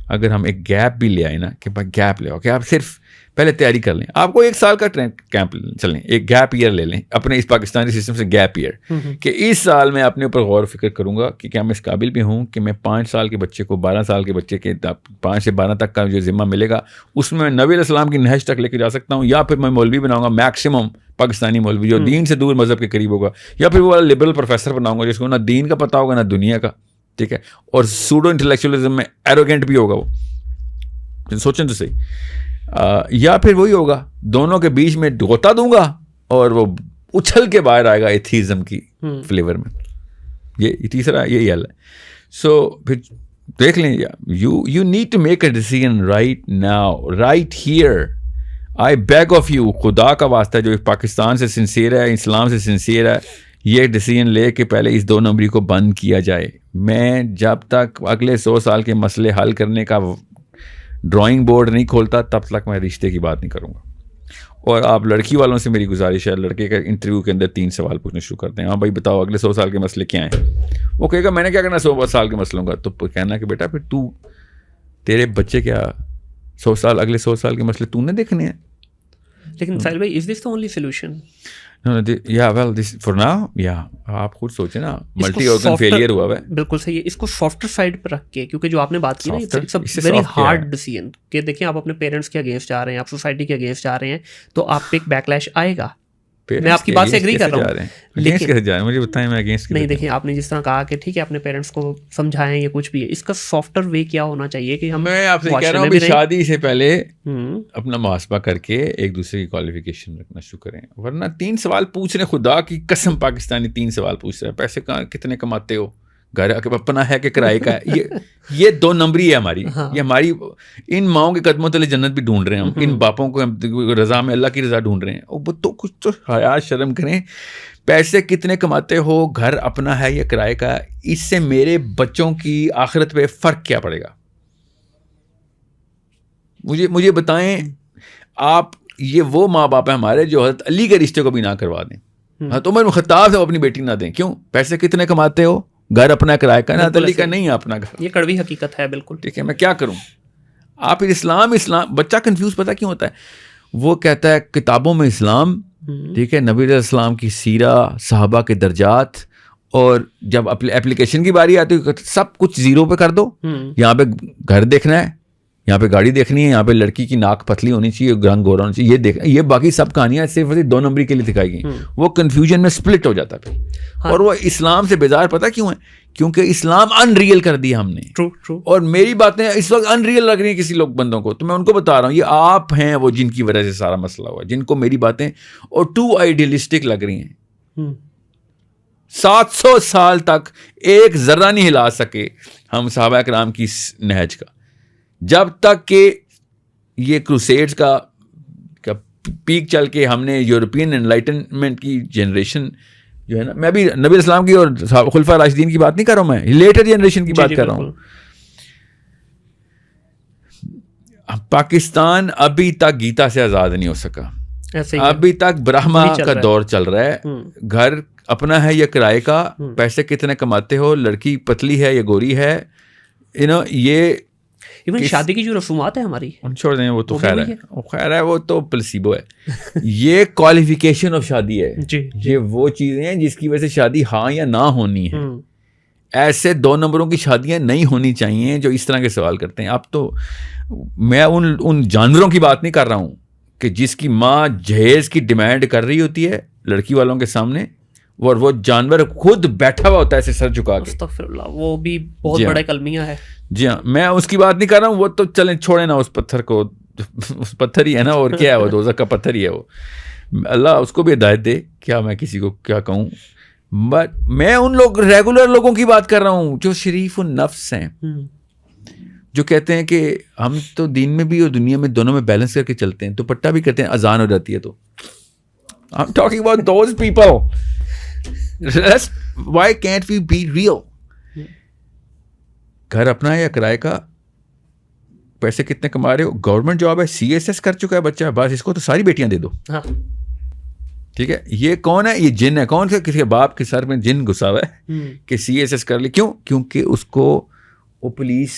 Speaker 1: اگر ہم ایک گیپ بھی لے آئے نا, کہ بھائی گیپ لے آؤ, کہ آپ صرف پہلے تیاری کر لیں. آپ کو 1 سال کا کیمپ چلیں, ایک گیپ ایئر لے لیں اپنے اس پاکستانی سسٹم سے, گیپ ایئر, کہ اس سال میں اپنے اوپر غور و فکر کروں گا کہ کیا میں اس قابل بھی ہوں کہ میں 5 سال کے بچے کو 12 سال کے بچے کے 5 سے 12 تک کا جو ذمہ ملے گا اس میں نبی علیہ السلام کی نہج تک لے کے جا سکتا ہوں, یا پھر میں مولوی بناؤں گا میکسیمم پاکستانی مولوی جو دین سے دور مذہب کے قریب ہوگا, یا پھر وہ لبرل پروفیسر بناؤں گا جس کو نہ دین کا پتہ ہوگا نہ دنیا کا. ٹھیک ہے. اور سوڈو انٹلیکچولیزم میں ایروگینٹ بھی ہوگا وہ, سوچیں تو صحیح. یا پھر وہی ہوگا دونوں کے بیچ میں غوطہ دوں گا اور وہ اچھل کے باہر آئے گا ایتھیزم کی فلیور میں. یہ تیسرا یہی حل ہے. سو پھر دیکھ لیں, you need to make a decision right now, right here. I beg of you, خدا کا واسطہ جو پاکستان سے سنسیئر ہے, اسلام سے سنسیئر ہے, یہ ڈیسیژن لے کہ پہلے اس 2 نمبری کو بند کیا جائے. میں جب تک اگلے 100 سال کے مسئلے حل کرنے کا ڈرائنگ بورڈ نہیں کھولتا تب تک میں رشتے کی بات نہیں کروں گا. اور آپ لڑکی والوں سے میری گزارش ہے, لڑکے کا انٹرویو کے اندر 3 سوال پوچھنے شروع کرتے ہیں. ہاں بھائی بتاؤ اگلے 100 سال کے مسئلے کیا ہیں. وہ کہے گا میں نے کیا کرنا 100 سال کے مسئلوں کا, تو کہنا کہ بیٹا پھر تیرے بچے کیا 100 سال اگلے 100 سال کے مسئلے تو نے دیکھنے ہیں.
Speaker 2: لیکن ساحل بھائی, از دس دی اونلی سولوشن؟
Speaker 1: یا ویل دس فار ناؤ. یا آپ خود سوچیں نا, ملٹی آرگن فیلئر ہوا ہے.
Speaker 2: بالکل صحیح ہے. اس کو سافٹر سائڈ پہ رکھ کے, کیونکہ جو آپ نے بات کی نا, it's a very hard decision کہ دیکھیں آپ اپنے پیرنٹس کے اگینسٹ جا رہے ہیں, آپ سوسائٹی کے اگینسٹ جا رہے ہیں, تو آپ پہ ایک بیک لیش آئے گا. میں آپ کی بات سے ایگری کر رہا ہوں, لیکن
Speaker 1: مجھے بتائیں میں اگینسٹ
Speaker 2: نہیں. دیکھیں آپ نے جس طرح کہا کہ ٹھیک ہے اپنے پیرنٹس کو سمجھائیں یا کچھ بھی ہے, اس کا سافٹر وے کیا ہونا چاہیے کہ ہم,
Speaker 1: میں آپ سے کہہ رہا ہوں کہ شادی سے پہلے اپنا محاسبہ کر کے ایک دوسرے کی کوالیفیکیشن رکھنا شروع کریں. ورنہ 3 سوال پوچھ رہے, خدا کی قسم پاکستانی 3 سوال پوچھ رہے ہیں, پیسے کتنے کماتے ہو, گھر اپنا ہے کہ کرائے کا ہے. یہ 2 نمبری ہے ہماری. یہ ہماری ان ماؤں کے قدموں تلے جنت بھی ڈھونڈ رہے ہیں ہم, ان باپوں کو رضا میں اللہ کی رضا ڈھونڈ رہے ہیں. وہ تو کچھ تو حیا شرم کریں. پیسے کتنے کماتے ہو, گھر اپنا ہے یا کرائے کا, اس سے میرے بچوں کی آخرت پہ فرق کیا پڑے گا؟ مجھے بتائیں آپ. یہ وہ ماں باپ ہیں ہمارے جو حضرت علی کے رشتے کو بھی نہ کروا دیں, حضرت عمر بن خطاب سے اپنی بیٹی نہ دیں. کیوں؟ پیسے کتنے کماتے ہو, گھر اپنا کرایہ کا, نہ علی کا نہیں ہے اپنا گھر.
Speaker 2: یہ کڑوی حقیقت ہے بالکل.
Speaker 1: ٹھیک ہے, میں کیا کروں؟ آپ اسلام بچہ کنفیوز پتہ کیوں ہوتا ہے؟ وہ کہتا ہے کتابوں میں اسلام، ٹھیک ہے، نبی علیہ السلام کی سیرہ، صحابہ کے درجات، اور جب اپلیکیشن کی باری آتی ہے سب کچھ زیرو پہ کر دو. یہاں پہ گھر دیکھنا ہے، یہاں پہ گاڑی دیکھنی ہے، یہاں پہ لڑکی کی ناک پتلی ہونی چاہیے، رنگ گورا ہونا چاہیے، یہ دیکھ، یہ باقی سب کہانیاں صرف 2 نمبری کے لیے دکھائی گئی. وہ کنفیوژن میں سپلٹ ہو جاتا ہے. اور وہ اسلام سے بیزار پتہ کیوں ہے؟ کیونکہ اسلام ان ریئل کر دیا ہم نے. اور میری باتیں اس وقت ان ریئل لگ رہی ہیں کسی لوگ بندوں کو، تو میں ان کو بتا رہا ہوں یہ آپ ہیں وہ جن کی وجہ سے سارا مسئلہ ہوا، جن کو میری باتیں اور ٹو آئیڈیلسٹک لگ رہی ہیں. 700 سال تک ایک ذرہ نہیں ہلا سکے ہم صحابہ کرام کی نہج کا، جب تک کہ یہ کروسیڈز کا پیک چل کے ہم نے یورپین انلائٹنمنٹ کی جنریشن جو ہے نا، میں بھی نبی اسلام کی اور خلفاء راشدین کی بات نہیں کر رہا ہوں، میں لیٹر جنریشن کی بات کر رہا ہوں. پاکستان ابھی تک گیتا سے آزاد نہیں ہو سکا، ابھی تک برہما کا دور چل رہا ہے. گھر اپنا ہے یا کرائے کا، پیسے کتنے کماتے ہو، لڑکی پتلی ہے یا گوری ہے، یہ
Speaker 2: شادی کی جو رسومات ہیں ہماری
Speaker 1: چھوڑ دیں، وہ تو خیر ہے، وہ تو پلسیبو ہے. یہ کوالیفیکیشن آف شادی ہے. یہ وہ چیزیں ہیں جس کی وجہ سے شادی ہاں یا نہ ہونی ہے. ایسے 2 نمبروں کی شادیاں نہیں ہونی چاہیے جو اس طرح کے سوال کرتے ہیں. اب تو میں ان جانوروں کی بات نہیں کر رہا ہوں کہ جس کی ماں جہیز کی ڈیمانڈ کر رہی ہوتی ہے لڑکی والوں کے سامنے، اور وہ جانور خود بیٹھا ہوا ہوتا ہے ایسے سر جھکا کے.
Speaker 2: استغفر اللہ، وہ بھی بہت بڑا کلمیہ ہے.
Speaker 1: جی ہاں، میں اس کی بات نہیں کر رہا ہوں. وہ تو چلیں چھوڑیں نا اس پتھر کو، اس پتھر ہی ہے نا، اور کیا ہے وہ دوزخ کا پتھر ہی ہے. وہ اللہ اس کو بھی ہدایت دے، کیا میں کسی کو کیا کہوں. بٹ میں ان لوگ ریگولر لوگوں کی بات کر رہا ہوں جو شریف النفس ہیں، جو کہتے ہیں کہ ہم تو دین میں بھی اور دنیا میں دونوں میں بیلنس کر کے چلتے ہیں، دوپٹہ بھی کرتے ہیں، اذان ہو جاتی ہے. تو I'm talking about those people. Why can't we be real? گھر اپنا ہے یا کرائے کا، پیسے کتنے کما رہے ہو، گورنمنٹ جاب ہے، CSS کر چکا ہے بچہ، بس اس کو تو ساری بیٹیاں دے دو. ٹھیک ہے، یہ کون ہے؟ یہ جن ہے. کون سے؟ کسی کے باپ کے سر میں جن گھسا ہوا ہے کہ CSS کر لے. کیوں؟ کیونکہ اس کو وہ پولیس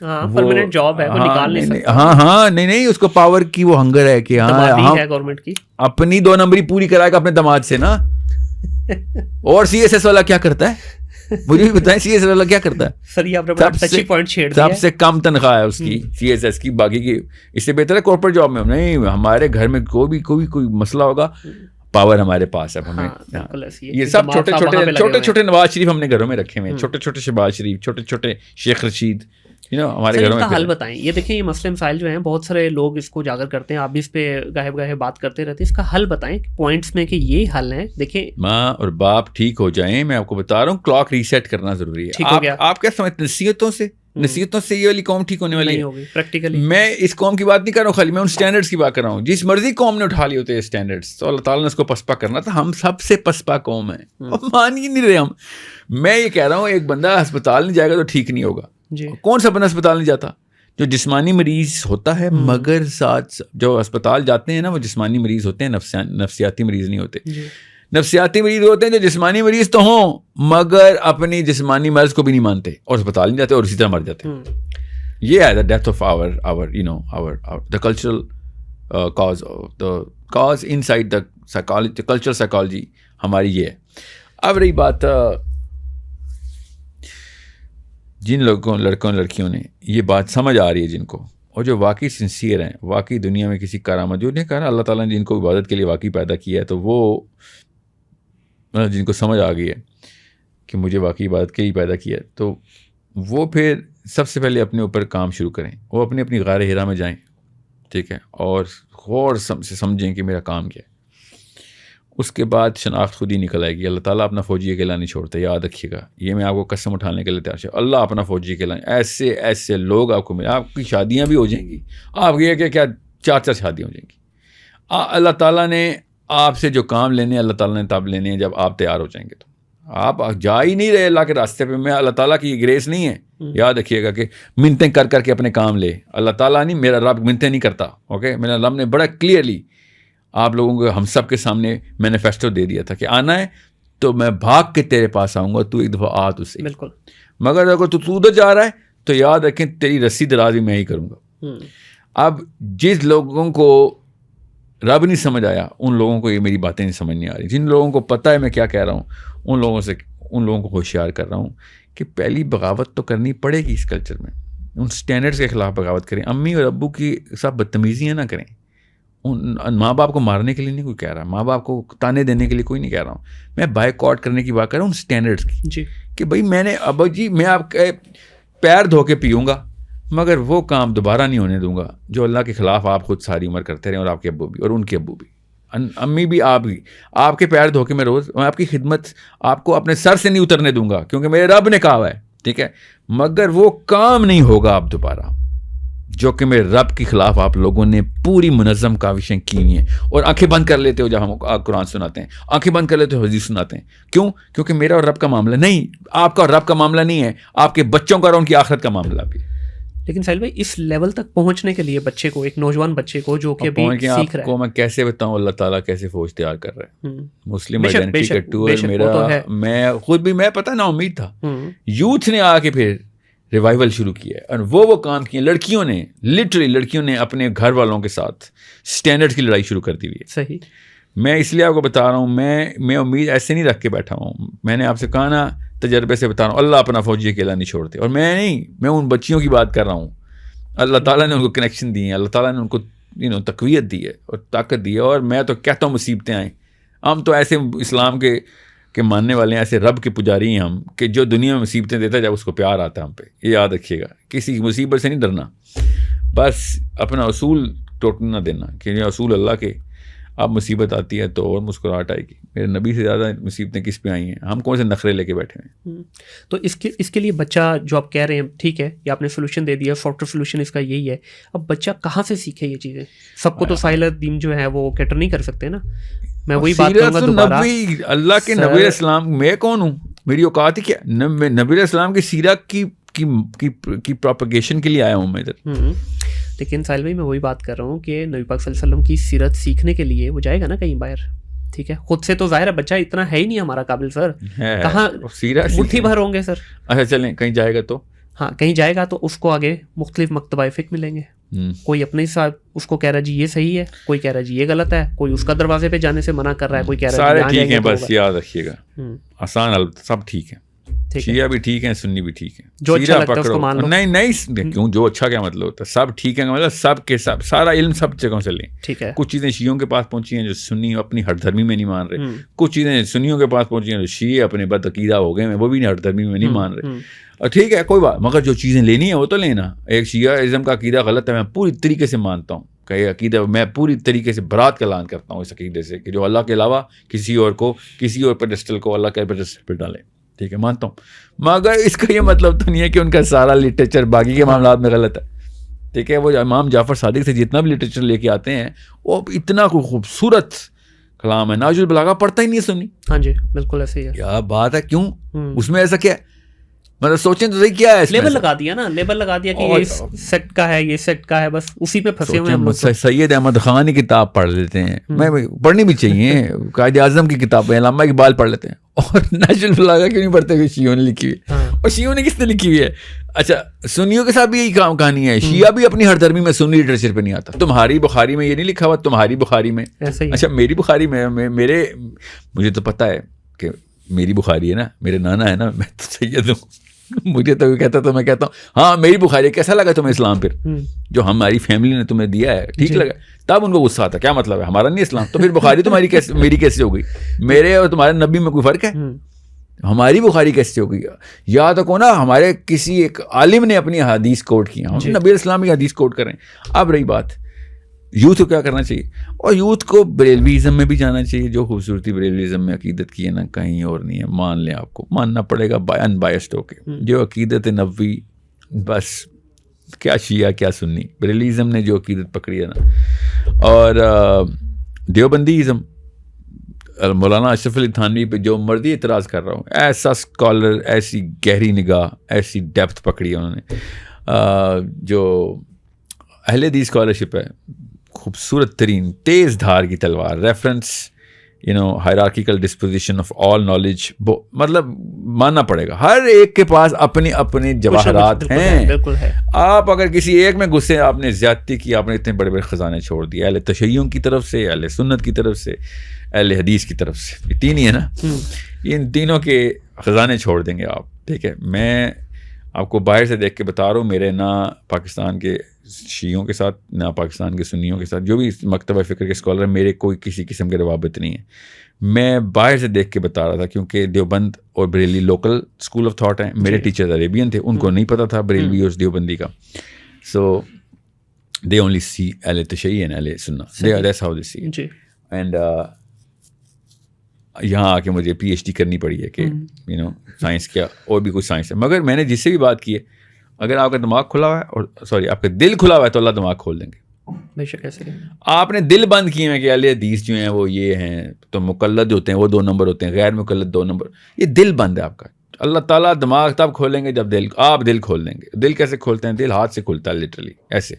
Speaker 2: پرماننٹ جاب ہے، وہ نکال نہیں سکتا.
Speaker 1: ہاں نہیں، اس کو پاور کی وہ ہنگر ہے کہ ہاں
Speaker 2: گورنمنٹ کی
Speaker 1: اپنی 2 نمبری پوری کرائے گا اپنے دماد سے نا. اور CSS والا کیا کرتا ہے؟ مجھے بھی بتائیں CSS والا کیا کرتا ہے؟
Speaker 2: سر یہ آپ نے بڑا ٹچی پوائنٹ چھیڑ دیا.
Speaker 1: سب سے کم تنخواہ ہے اس کی CSS کی، باقی کی اس سے بہتر ہے کارپوریٹ جاب میں. نہیں، ہمارے گھر میں کوئی مسئلہ ہوگا، پاور ہمارے پاس ہے. ہمیں یہ سب چھوٹے چھوٹے نواز شریف ہم نے گھروں میں رکھے ہوئے، چھوٹے چھوٹے شہباز شریف، چھوٹے چھوٹے شیخ رشید، ہمارے گھروں میں.
Speaker 2: حل بتائیں. یہ دیکھیں، یہ مسئلے مسائل جو ہیں بہت سارے لوگ اس کو اجاگر کرتے ہیں، آپ بھی اس پہ گاہے بات کرتے رہتے ہیں. اس کا حل بتائیں پوائنٹس میں کہ یہ حل ہے. دیکھیں، ماں
Speaker 1: اور باپ ٹھیک ہو جائیں. میں آپ کو بتا رہا ہوں کلاک ریسیٹ کرنا ضروری ہے. آپ کیا سمجھتے ہیں نصیحتوں سے یہ والی قوم ٹھیک ہونے والی ہے؟
Speaker 2: پریکٹیکلی
Speaker 1: میں اس قوم کی بات نہیں کر رہا ہوں خالی، میں ان سٹینڈرڈز کی بات کر رہا ہوں. جس مرضی قوم نے اٹھا لی ہوتے ہیں سٹینڈرڈز، تو اللہ تعالیٰ نے اس کو پسپا کرنا تھا. ہم سب سے پسپا قوم ہیں، مان ہی نہیں رہے ہم. میں یہ کہہ رہا ہوں ایک بندہ ہسپتال نہیں جائے گا تو ٹھیک نہیں ہوگا. کون سا بندہ ہسپتال نہیں جاتا؟ جو جسمانی مریض ہوتا ہے، مگر ساتھ جو ہسپتال جاتے ہیں نا وہ جسمانی مریض ہوتے ہیں، نفسیاتی مریض نہیں ہوتے. نفسیاتی مریض ہوتے ہیں جو جسمانی مریض تو ہوں مگر اپنی جسمانی مرض کو بھی نہیں مانتے اور ہسپتال نہیں جاتے اور اسی طرح مر جاتے ہیں. یہ ہے the death of our the cultural cause inside the psychology, cultural psychology ہماری یہ ہے. اب رہی بات جن لڑکوں لڑکیوں نے یہ بات سمجھ آ رہی ہے جن کو، اور جو واقعی سنسیئر ہیں، واقعی دنیا میں کسی کارآمد، جو نے کہا اللہ تعالیٰ نے جن کو عبادت کے لیے واقعی پیدا کیا ہے، تو وہ جن کو سمجھ آ گئی ہے کہ مجھے واقعی عبادت کے لیے پیدا کیا ہے، تو وہ پھر سب سے پہلے اپنے اوپر کام شروع کریں. وہ اپنی غار ہرا میں جائیں، ٹھیک ہے، اور غور سے سمجھیں کہ میرا کام کیا ہے. اس کے بعد شناخت خود ہی نکل آئے گی. اللہ تعالیٰ اپنا فوجی اکیلا نہیں چھوڑتا، یاد رکھیے گا. یہ میں آپ کو قسم اٹھانے کے لیے تیار ہوں، اللہ اپنا فوجی اکیلا. ایسے لوگ آپ کو ملے، آپ کی شادیاں بھی ہو جائیں گی. آپ یہ کہ کیا 4 شادیاں ہو جائیں گی. اللہ تعالیٰ نے آپ سے جو کام لینے، اللہ تعالیٰ نے تب لینے ہیں جب آپ تیار ہو جائیں گے. تو آپ جا ہی نہیں رہے اللہ کے راستے پہ. میں اللہ تعالیٰ کی گریس نہیں ہے. یاد رکھیے گا کہ منتیں کر کے اپنے کام لے. اللہ تعالیٰ نہیں، میرا رب منتیں نہیں کرتا. اوکے، میرا رب نے بڑا کلیئرلی آپ لوگوں کو، ہم سب کے سامنے مینیفیسٹو دے دیا تھا کہ آنا ہے تو میں بھاگ کے تیرے پاس آؤں گا، تو ایک دفعہ آ تو صحیح.
Speaker 2: بالکل.
Speaker 1: مگر اگر تو ادھر جا رہا ہے تو یاد رکھیں تیری رسی دراز بھی میں ہی کروں گا. اب جس لوگوں کو رب نہیں سمجھ آیا ان لوگوں کو یہ میری باتیں نہیں سمجھ نہیں آ رہی. جن لوگوں کو پتہ ہے میں کیا کہہ رہا ہوں ان لوگوں کو ہوشیار کر رہا ہوں کہ پہلی بغاوت تو کرنی پڑے گی اس کلچر میں. ان سٹینڈرڈس کے خلاف بغاوت کریں. امی اور ابو کی ساتھ بدتمیزیاں نہ کریں. ان ماں باپ کو مارنے کے لیے نہیں کوئی کہہ رہا, ماں باپ کو تانے دینے کے لیے کوئی نہیں کہہ رہا ہوں. میں بائیک آؤٹ کرنے کی بات کر رہا ہوں ان سٹینڈرڈس کی
Speaker 2: جی,
Speaker 1: کہ بھائی میں نے ابا جی میں آپ کے پیر دھو کے پیوں گا مگر وہ کام دوبارہ نہیں ہونے دوں گا جو اللہ کے خلاف آپ خود ساری عمر کرتے رہے اور آپ کے ابو بھی اور ان کے ابو بھی امی بھی آپ بھی. آپ کے پیر دھو کے میں روز میں آپ کی خدمت آپ کو اپنے سر سے نہیں اترنے دوں گا کیونکہ میرے رب نے کہا ہوا ہے, ٹھیک ہے, مگر وہ کام نہیں ہوگا آپ دوبارہ جو کہ میرے رب کے خلاف آپ لوگوں نے پوری منظم کاوشیں کی ہوئی ہیں. اور آنکھیں بند کر لیتے ہو جب ہم قرآن سناتے ہیں, آنکھیں بند کر لیتے ہو حدیث سناتے ہیں. کیوں؟ کیونکہ میرا اور رب کا معاملہ نہیں, آپ کا اور رب کا معاملہ نہیں ہے, آپ کے بچوں کا اور ان کی آخرت کا معاملہ بھی.
Speaker 2: لیکن ساحل بھائی اس لیول تک پہنچنے کے لیے بچے کو, ایک نوجوان بچے کو جو کہ ابھی سیکھ رہا ہے,
Speaker 1: کو میں کیسے بتاؤں اللہ تعالیٰ کیسے فوج تیار کر رہا ہے. مسلم آئیڈینٹی کا ٹور میرا, میں خود بھی میں پتہ نا امید تھا. یوتھ نے آ کے پھر ریوائول شروع کیا ہے اور وہ کام کیے. لڑکیوں نے لٹرلی لڑکیوں نے اپنے گھر والوں کے ساتھ سٹینڈرڈ کی لڑائی شروع کر دی ہوئی ہے.
Speaker 2: صحیح.
Speaker 1: میں اس لیے آپ کو بتا رہا ہوں, میں امید ایسے نہیں رکھ کے بیٹھا ہوں. میں نے آپ سے کہا نا تجربے سے بتا رہا ہوں, اللہ اپنا فوجی اکیلا نہیں چھوڑتے. اور میں ان بچیوں کی بات کر رہا ہوں. اللہ تعالیٰ نے ان کو کنیکشن دی ہیں, اللہ تعالیٰ نے ان کو تقویت دی ہے اور طاقت دی ہے. اور میں تو کہتا ہوں مصیبتیں آئیں. ہم تو ایسے اسلام کے ماننے والے ہیں, ایسے رب کے پجاری ہیں ہم کہ جو دنیا میں مصیبتیں دیتا ہے جب اس کو پیار آتا ہے ہم پہ. یہ یاد رکھیے گا, کسی مصیبت سے نہیں ڈرنا, بس اپنا اصول ٹوٹنے نہ دینا کہ یہ اصول اللہ کے. اب مصیبت آتی ہے تو اور مسکراہٹ آئے گی. میرے نبی سے زیادہ مصیبتیں کس پہ آئی ہیں, ہم کون سے نخرے لے کے بیٹھے ہیں.
Speaker 2: تو اس کے لیے بچہ جو آپ کہہ رہے ہیں ٹھیک ہے, یہ آپ نے سولوشن دے دیا, سافٹ ویئر سولوشن اس کا یہی ہے. اب بچہ کہاں سے سیکھے یہ چیزیں؟ سب کو تو ساحل دین جو ہے وہ کیٹر نہیں کر سکتے نا. میں وہی بات کروں گا دوبارہ,
Speaker 1: اللہ کے نبی اسلام, میں کون ہوں, میری اوقات ہی کیا. نبی اسلام کی سیرت کی پروپیگیشن کے لیے آیا ہوں میں ادھر.
Speaker 2: لیکن ساحل بھائی میں وہی بات کر رہا ہوں کہ نبی پاک صلی اللہ علیہ وسلم کی سیرت سیکھنے کے لیے وہ جائے گا نا کہیں باہر, ٹھیک ہے. خود سے تو ظاہر ہے بچہ اتنا ہے ہی نہیں ہمارا قابل سر, کہاں مٹھی بھر ہوں گے سر.
Speaker 1: اچھا چلیں کہیں جائے گا تو,
Speaker 2: ہاں کہیں جائے گا تو اس کو آگے مختلف مکتبہ فقہ ملیں گے. کوئی اپنے ساتھ اس کو کہہ رہا جی یہ صحیح ہے, کوئی کہہ رہا جی یہ غلط ہے, کوئی اس کا دروازے پہ جانے سے منع کر رہا ہے, کوئی کہہ رہا ہے
Speaker 1: سارے ٹھیک ہیں. بس یاد رکھیے گا آسان, سب ٹھیک ہیں. شیعہ بھی ٹھیک ہیں, سنی بھی ٹھیک ہیں,
Speaker 2: جو اچھا لگتا ہے اس کو مان لو.
Speaker 1: نہیں کیوں, جو اچھا کیا مطلب ہوتا ہے, سب ٹھیک ہے مطلب سب کے سب, سارا علم سب جگہوں سے لیں.
Speaker 2: ٹھیک ہے.
Speaker 1: کچھ چیزیں شیعوں کے پاس پہنچی ہیں جو سنی اپنی ہر دھرمی میں نہیں مان رہے, کچھ چیزیں سنیوں کے پاس پہنچی ہیں جو شیعہ اپنے بد عقیدہ ہو گئے ہیں وہ بھی ہر دھرمی میں نہیں مان رہے. اور ٹھیک ہے کوئی بات, مگر جو چیزیں لینی ہیں وہ تو لینا. ایک شیعہ ازم کا عقیدہ غلط ہے, میں پوری طریقے سے مانتا ہوں کہ یہ عقیدہ, میں پوری طریقے سے برات کا اعلان کرتا ہوں اس عقیدے سے کہ جو اللہ کے علاوہ کسی اور پیڈسٹل کو اللہ کے پیڈسٹل پہ ڈالے. ٹھیک ہے مانتا ہوں, مگر اس کا یہ مطلب تو نہیں ہے کہ ان کا سارا لٹریچر باقی کے معاملات میں غلط ہے. ٹھیک ہے, وہ امام جعفر صادق سے جتنا بھی لٹریچر لے کے آتے ہیں وہ اتنا خوبصورت کلام ہے. ناج البلاغہ پڑھتا ہی نہیں سنی.
Speaker 2: ہاں جی بالکل ایسے ہی ہے.
Speaker 1: کیا بات ہے, کیوں اس میں ایسا کیا ہے, مطلب سوچیں تو صحیح کیا ہے.
Speaker 2: لیبل لگا دیا نا, لیبل لگا دیا کہ یہ سیکٹ کا ہے, یہ سیکٹ کا ہے, بس اسی پہ پھنسے ہوئے ہم لوگ.
Speaker 1: سید احمد خان کی کتاب پڑھ لیتے ہیں, میں پڑھنی بھی چاہیے. قائد اعظم کی کتاب علامہ اقبال پڑھ لیتے ہیں, اور ناج البلاغہ کیوں نہیں پڑھتے ہوئے شیعوں نے لکھی ہوئی ہے. اور شیعوں نے کس نے لکھی ہوئی ہے. اچھا سنیوں کے ساتھ بھی یہی کہانی ہے, شیعہ بھی اپنی ہر دھرمی میں سنی لٹریچر پہ نہیں آتا. تمہاری بخاری میں یہ نہیں لکھا ہوا, تمہاری بخاری میں. اچھا میری بخاری میں مجھے تو پتا ہے کہ میری بخاری ہے نا, میرے نانا ہے نا, میں تو سید ہوں, مجھے تو کہتا تو میں کہتا ہوں ہاں میری بخاری. کیسا لگا تمہیں اسلام پھر جو ہماری فیملی نے تمہیں دیا ہے, ٹھیک لگا؟ تب ان کو غصہ آتا, کیا مطلب ہے ہمارا نہیں اسلام, تو پھر بخاری تمہاری کیسے میری کیسے ہو گئی, میرے اور تمہارے نبی میں کوئی فرق ہے؟ ہماری بخاری کیسے ہو گئی؟ یا تو کو نا ہمارے کسی ایک عالم نے اپنی حدیث کوٹ کی, ہم نبی اسلام کی حدیث کوٹ کریں. اب رہی بات یوتھ کو کیا کرنا چاہیے, اور یوتھ کو بریلویزم میں بھی جانا چاہیے. جو خوبصورتی بریلویزم میں عقیدت کی ہے نا کہیں اور نہیں ہے, مان لیں, آپ کو ماننا پڑے گا ان بائسڈ ہو کے. جو عقیدت نبوی, بس کیا شیعہ کیا سنی, بریلویزم نے جو عقیدت پکڑی ہے نا. اور دیوبندیزم, مولانا اشرف علی تھانوی پہ جو مرضی اعتراض کر رہا ہوں, ایسا اسکالر, ایسی گہری نگاہ, ایسی ڈیپتھ پکڑی ہے انہوں نے. جو اہل حدیث اسکالرشپ ہے, خوبصورت ترین تیز دھار کی تلوار, reference hierarchical disposition of all knowledge, مطلب ماننا پڑے گا ہر ایک کے پاس اپنے اپنے جواہرات ہیں. آپ اگر کسی ایک میں گھسے, آپ نے زیادتی کی, آپ نے اتنے بڑے بڑے خزانے چھوڑ دیے, اہل تشیع کی طرف سے, اہل سنت کی طرف سے, اہل حدیث کی طرف سے, یہ تین ہی ہے نا, ان تینوں کے خزانے چھوڑ دیں گے آپ. ٹھیک ہے, میں آپ کو باہر سے دیکھ کے بتا رہا ہوں, میرے نہ پاکستان کے شیعوں کے ساتھ نہ پاکستان کے سنیوں کے ساتھ جو بھی مکتبہ فکر کے اسکالر ہیں, میرے کوئی کسی قسم کے روابط نہیں ہے. میں باہر سے دیکھ کے بتا رہا تھا, کیونکہ دیوبند اور Bareilly local school of thought ہیں. میرے ٹیچرز عربین تھے, ان کو نہیں پتہ تھا بریلوی اور دیوبندی کا. سو دے اونلی سی اہل تشیع اینڈ اہل سنہ, that's how they see. And یہاں آ کے مجھے پی ایچ ڈی کرنی پڑی ہے کہ سائنس کیا اور بھی کچھ سائنس ہے. مگر میں نے جس سے بھی بات کی ہے, اگر آپ کا دماغ کھلا ہوا ہے, اور سوری آپ کا دل کھلا ہوا ہے, تو اللہ دماغ کھول دیں گے.
Speaker 2: بے شک ایسے
Speaker 1: آپ نے دل بند کیے ہیں کہ اہل حدیث جو ہیں وہ یہ ہیں, تو مقلد ہوتے ہیں وہ 2 نمبر ہوتے ہیں, غیر مقلد 2 نمبر. یہ دل بند ہے آپ کا. اللہ تعالیٰ دماغ تب کھولیں گے جب آپ دل کھول دیں گے. دل کیسے کھولتے ہیں؟ دل ہاتھ سے کھلتا ہے لٹرلی ایسے,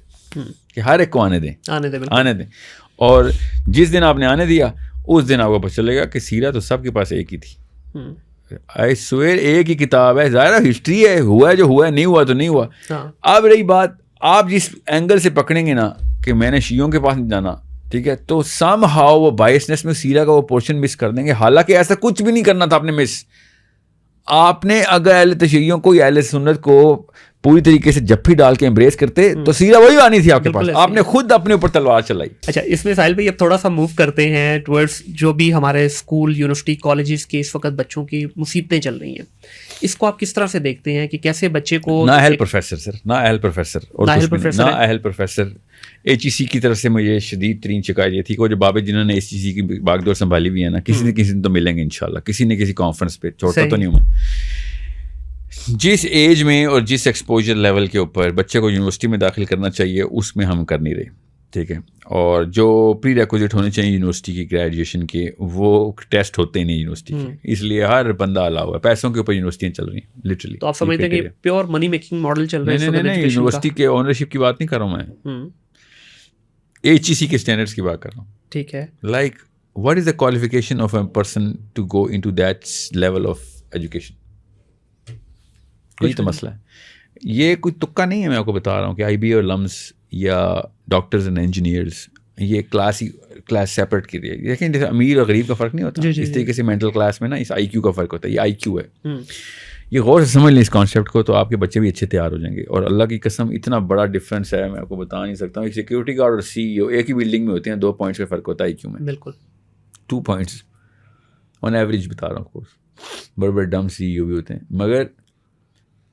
Speaker 1: کہ ہر ایک کو آنے دیں. اور جس دن آپ نے آنے دیا, اس دن آپ کو پتہ چلے گا کہ سیرت تو سب کے پاس ایک ہی تھی. آئی سویر ایک ہی کتاب ہے, ظاہر ہسٹری ہے, ہوا ہے جو ہوا ہے, نہیں ہوا تو نہیں ہوا. اب رہی بات, آپ جس اینگل سے پکڑیں گے نا کہ میں نے شیعوں کے پاس نہیں جانا, ٹھیک ہے, تو سم ہاؤ وہ بائسنس میں سیرہ کا وہ پورشن مس کر دیں گے. حالانکہ ایسا کچھ بھی نہیں کرنا تھا آپ نے مس. آپ نے اگر اہل تشیعوں کو یا اہل سنت کو پوری طریقے سے جپھی ڈال کے امبریس کرتے تو سیرہ وہی آنی تھی آپ کے پاس. آپ نے خود اپنے اوپر تلوار چلائی.
Speaker 2: اچھا, اس میں ساحل بھائی اب تھوڑا سا موو کرتے ہیں ٹورڈز جو بھی ہمارے اسکول, یونیورسٹی, کالجز کے اس وقت بچوں کی مصیبتیں چل رہی ہیں. اس کو آپ کس طرح سے دیکھتے ہیں کہ کیسے بچے کو,
Speaker 1: نہ اہل پروفیسر سر, نہ اہل پروفیسر ایچ ای سی کی طرف سے مجھے شدید ترین شکایت یہ تھی کہ وہ جو بابے جنہوں نے ایچ ای سی کی باغ دور سنبھالی بھی ہے نا, کسی نہ تو ملیں گے انشاءاللہ, کسی نہ کسی کانفرنس پہ, چھوٹا تو نہیں ہوں میں. جس ایج میں اور جس ایکسپوجر لیول کے اوپر بچے کو یونیورسٹی میں داخل کرنا چاہیے, اس میں ہم کر نہیں رہے. ٹھیک ہے, اور جو پری ریکوزٹ ہونے چاہیے یونیورسٹی کی گریجویشن کے, وہ ٹیسٹ ہوتے ہی نہیں یونیورسٹی کے, اس لیے ہر بندہ الا ہوا ہے. پیسوں کے اوپر یونیورسٹیاں چل رہی ہیں لٹرلی.
Speaker 2: تو آپ سمجھتے ہیں کہ پیور منی میکنگ ماڈل چل رہا ہے؟
Speaker 1: نہیں, یونیورسٹی کے اونرشپ کی بات نہیں کر رہا ہوں میں, ایچ ای سی کے اسٹینڈرڈس کی بات کر رہا ہوں.
Speaker 2: ٹھیک ہے,
Speaker 1: like what is the qualification of a person to go into that level of education? یہی تو مسئلہ ہے. یہ کوئی تکا نہیں ہے, میں آپ کو بتا رہا ہوں کہ آئی بی اور لمس یا ڈاکٹرز اینڈ انجینئرز, یہ کلاس سیپریٹ کی رہی ہے. دیکھیں جیسے امیر اور غریب کا فرق نہیں ہوتا, اس طریقے سے مینٹل کلاس میں نا اس آئی کیو کا فرق ہوتا ہے. یہ آئی کیو ہے, یہ غور سے سمجھ لیں اس کانسیپٹ کو, تو آپ کے بچے بھی اچھے تیار ہو جائیں گے. اور اللہ کی قسم اتنا بڑا ڈفرینس ہے, میں آپ کو بتا نہیں سکتا ہوں. ایک سیکورٹی گارڈ اور سی ای او ایک ہی بلڈنگ میں ہوتے ہیں, 2 پوائنٹس کا فرق ہوتا ہے آئی کیو میں.
Speaker 2: بالکل
Speaker 1: 2 پوائنٹس آن ایوریج بتا رہا ہوں. آف کورس بڑے بڑے ڈم سی ای او بھی ہوتے ہیں, مگر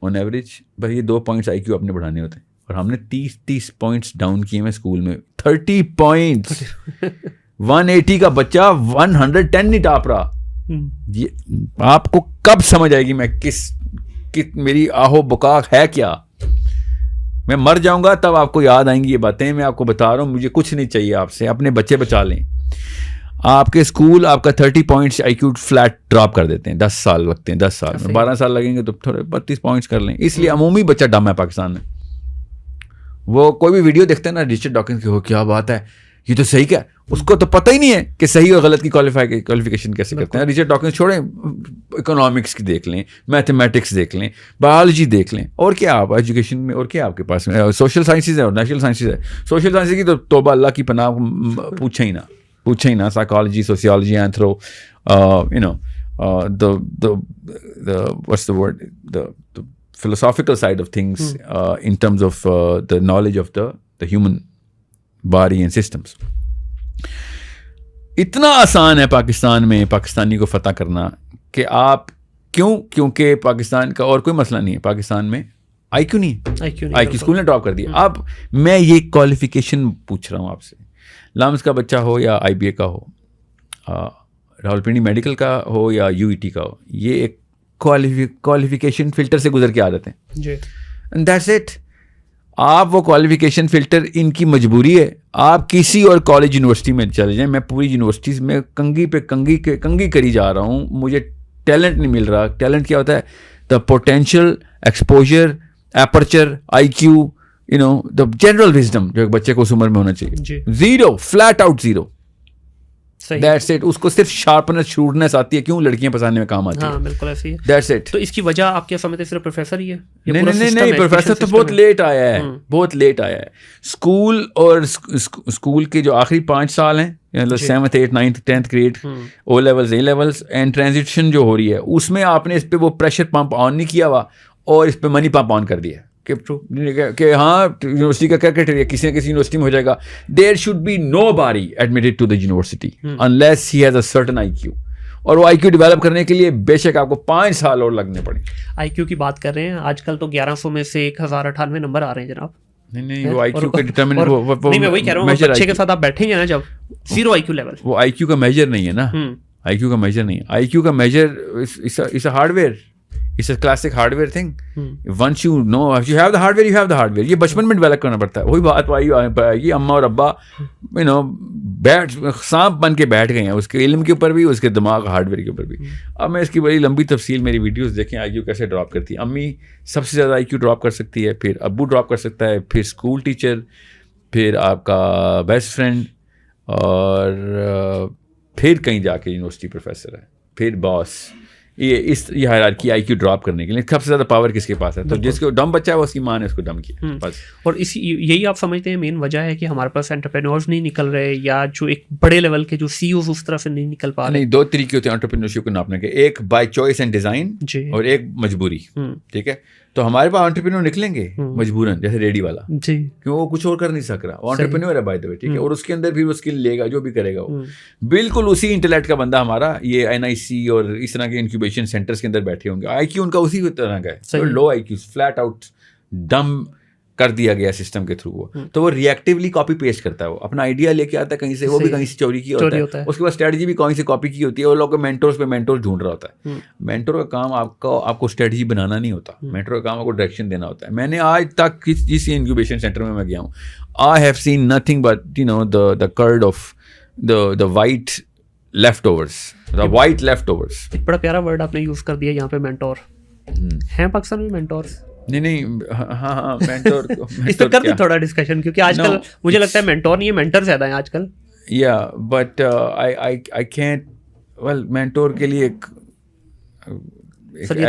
Speaker 1: آن ایوریج بھائی یہ 2 پوائنٹس آئی کیو اپنے بڑھانے ہوتے ہیں. اور ہم نے 30 پوائنٹس ڈاؤن کیے ہیں اسکول میں. 30 پوائنٹس 180 کا بچہ 110 نہیں ٹاپ رہا. یہ آپ کو کب سمجھ آئے گی میں میری آہو بکاک ہے کیا. میں مر جاؤں گا تب آپ کو یاد آئیں گی یہ باتیں. میں آپ کو بتا رہا ہوں, مجھے کچھ نہیں چاہیے آپ سے, اپنے بچے بچا لیں. آپ کے اسکول آپ کا 30 پوائنٹس آئی کیو فلیٹ ڈراپ کر دیتے ہیں. 10 سال لگتے ہیں, 10 سال میں 12 سال لگیں گے تو تھوڑے 32 پوائنٹس کر لیں. اس لیے عمومی بچہ ڈم ہے پاکستان میں. وہ کوئی بھی ویڈیو دیکھتے ہیں نا رچرڈ ڈاکنز کی, ہو کیا بات ہے, یہ تو صحیح کیا, اس کو تو پتہ ہی نہیں ہے کہ صحیح اور غلط کی کوالیفیکیشن کیسے کرتے ہیں. رچرڈ ڈاکنز چھوڑیں, اکنامکس کی دیکھ لیں, میتھمیٹکس دیکھ لیں, بایولوجی دیکھ لیں, اور کیا آپ ایجوکیشن میں, اور کیا آپ کے پاس میں سوشل سائنسز ہے اور نیچرل سائنسز ہے. سوشل سائنسز کی تو توبہ اللہ کی پناہ, پوچھیں ہی نا. Psychology, sociology, anthro, what's the word, the philosophical side of things in terms of the knowledge of the human body and systems. اتنا آسان ہے پاکستان میں پاکستانی کو فتح کرنا کہ آپ کیونکہ پاکستان کا اور کوئی مسئلہ نہیں ہے. پاکستان میں آئی کیو نہیں ہے, آئی کیو اسکول نے ڈراپ کر دیا. اب میں یہ کوالیفیکیشن پوچھ رہا ہوں آپ سے, لامس کا بچہ ہو یا آئی بی اے کا ہو, راولپنڈی میڈیکل کا ہو یا یو ای ٹی کا ہو, یہ ایک کوالیفیکیشن فلٹر سے گزر کے آ جاتے ہیں. And that's it. آپ وہ کوالیفیکیشن فلٹر ان کی مجبوری ہے. آپ کسی اور کالج یونیورسٹی میں چلے جائیں, میں پوری یونیورسٹیز میں کنگھی پہ کنگھی کری جا رہا ہوں, مجھے ٹیلنٹ نہیں مل رہا. ٹیلنٹ کیا ہوتا ہے؟ The potential, exposure, aperture, I Q, the general wisdom جو ایک بچے کو اس عمر میں ہونا چاہیے. Zero, flat out zero. That's it. اس کو صرف شارپنس شروٹنس آتی ہے, کیوں لڑکیاں پسانے میں کام آتی ہے.
Speaker 2: ہاں بالکل ایسے ہی ہے.
Speaker 1: That's it.
Speaker 2: تو اس کی وجہ آپ کیا سمجھتے ہیں صرف پروفیسر ہی ہے؟
Speaker 1: نہیں, پروفیسر تو بہت لیٹ آیا ہے, بہت لیٹ آیا ہے. اسکول اور اسکول کے جو آخری 5 سال ہیں, 7th 8th 9th 10th grade, O levels, A levels and transition جو ہو رہی ہے, اس میں آپ نے اس پہ وہ پریشر پمپ آن نہیں کیا ہوا اور اس پہ منی پمپ آن کر دیا کہ ہاں یونیورسٹی کا کیا کرائٹیریا, کسی نہ کسی یونیورسٹی میں ہو جائے گا. There should be nobody admitted to the university unless he has a certain I Q, اور وہ آئی کیو ڈیولپ کرنے کے لیے بے شک آپ کو 5 سال اور لگنے پڑیں.
Speaker 2: آئی کیو کی بات کر رہے ہیں, آج کل تو 1100 میں سے 1098 نمبر آ رہے ہیں جناب.
Speaker 1: نہیں وہ آئی کیو کا ڈیٹرمنٹ,
Speaker 2: نہیں میں وہی کہہ رہا ہوں, بچے کے ساتھ آپ بیٹھیں گے نا جب, 0 آئی کیو لیول, وہ
Speaker 1: آئی کیو کا میجر نہیں ہے نا. آئی کیو کا میجر نہیں ہے. آئی کیو کا measure is a hard where, it's a classic hardware thing. Once you know, if you have the hardware, you have the hardware. یہ بچپن میں ڈیولپ کرنا پڑتا ہے. وہی بات یہ اما اور ابا سانپ بن کے بیٹھ گئے ہیں اس کے علم کے اوپر بھی, اس کے دماغ ہارڈ ویئر کے اوپر بھی. اب میں اس کی بڑی لمبی تفصیل, میری ویڈیوز دیکھیں آئی کیو کیسے ڈراپ کرتی ہے. امی سب سے زیادہ آئی کیو ڈراپ کر سکتی ہے, پھر ابو ڈراپ کر سکتا ہے, پھر اسکول ٹیچر, پھر آپ کا بیسٹ فرینڈ, اور پھر کہیں جا کے یونیورسٹی پروفیسر ہے, پھر باس. یہ ہائرارکی آئی کیو ڈراپ کرنے کے لیے سب سے زیادہ پاور کس کے پاس ہے؟ تو جس کو ڈم بچہ ہے وہ اس کی ماں نے اس کو ڈم کیا بس.
Speaker 2: اور یہی آپ سمجھتے ہیں مین وجہ ہے کہ ہمارے پاس انٹرپرینورز نہیں نکل رہے, یا جو ایک بڑے لیول کے جو سی اوز اس طرح سے نہیں نکل پا رہے؟
Speaker 1: نہیں, 2 طریقے ہوتے ہیں انٹرپرینورشپ کو ناپنے کے, ایک بائی چوائس اینڈ ڈیزائن اور ایک مجبوری. ٹھیک ہے, تو ہمارے پاس انٹرپرینور نکلیں گے مجبوراً, جیسے ریڈی والا, کیوں وہ کچھ اور کر نہیں سک رہا, وہ انٹرپرینور ہے بائی دا وے. ٹھیک ہے, اور اس کے اندر پھر وہ اسکل لے گا, جو بھی کرے گا وہ بالکل اسی انٹلیکٹ کا بندہ ہمارا. یہ NIC اور اس طرح کے انکیوبیشن سینٹرز کے اندر بیٹھے ہوں گے, آئی کیو ان کا اسی طرح کا ہے, لو آئی کیو, فلیٹ آؤٹ ڈم کر دیا گیا سسٹم کے تھرو. تو وہ ریئیکٹیولی کاپی پیسٹ کرتا ہے, وہ اپنا آئیڈیا لے کے آتا ہے کہیں سے, وہ بھی کہیں سے چوری کیا ہوتا ہے, اس کے بعد اسٹریٹجی بھی کہیں سے کاپی کی ہوتی ہے, اور لوگ مینٹورز پہ مینٹور ڈھونڈ رہا ہوتا ہے. مینٹور کا کام آپ کو اسٹریٹجی بنانا نہیں ہوتا, مینٹور کا کام آپ کو ڈائریکشن دینا ہوتا ہے. میں نے آج تک جس انکیوبیشن سینٹر میں گیا ہوں, I have seen nothing but the curd of the white leftovers, the white leftovers.
Speaker 2: بڑا پیارا ورڈ آپ نے یوز کر دیا یہاں پہ, مینٹور. ہیں پاکستان میں مینٹورز؟
Speaker 1: نہیں, ہاں مینٹور
Speaker 2: اس پہ کرتے تھوڑا ڈسکشن, کیونکہ آج کل مجھے لگتا ہے مینٹور نہیں ہے, مینٹر زیادہ ہیں آج کل.
Speaker 1: یا but I can't, well mentor کے لیے ایک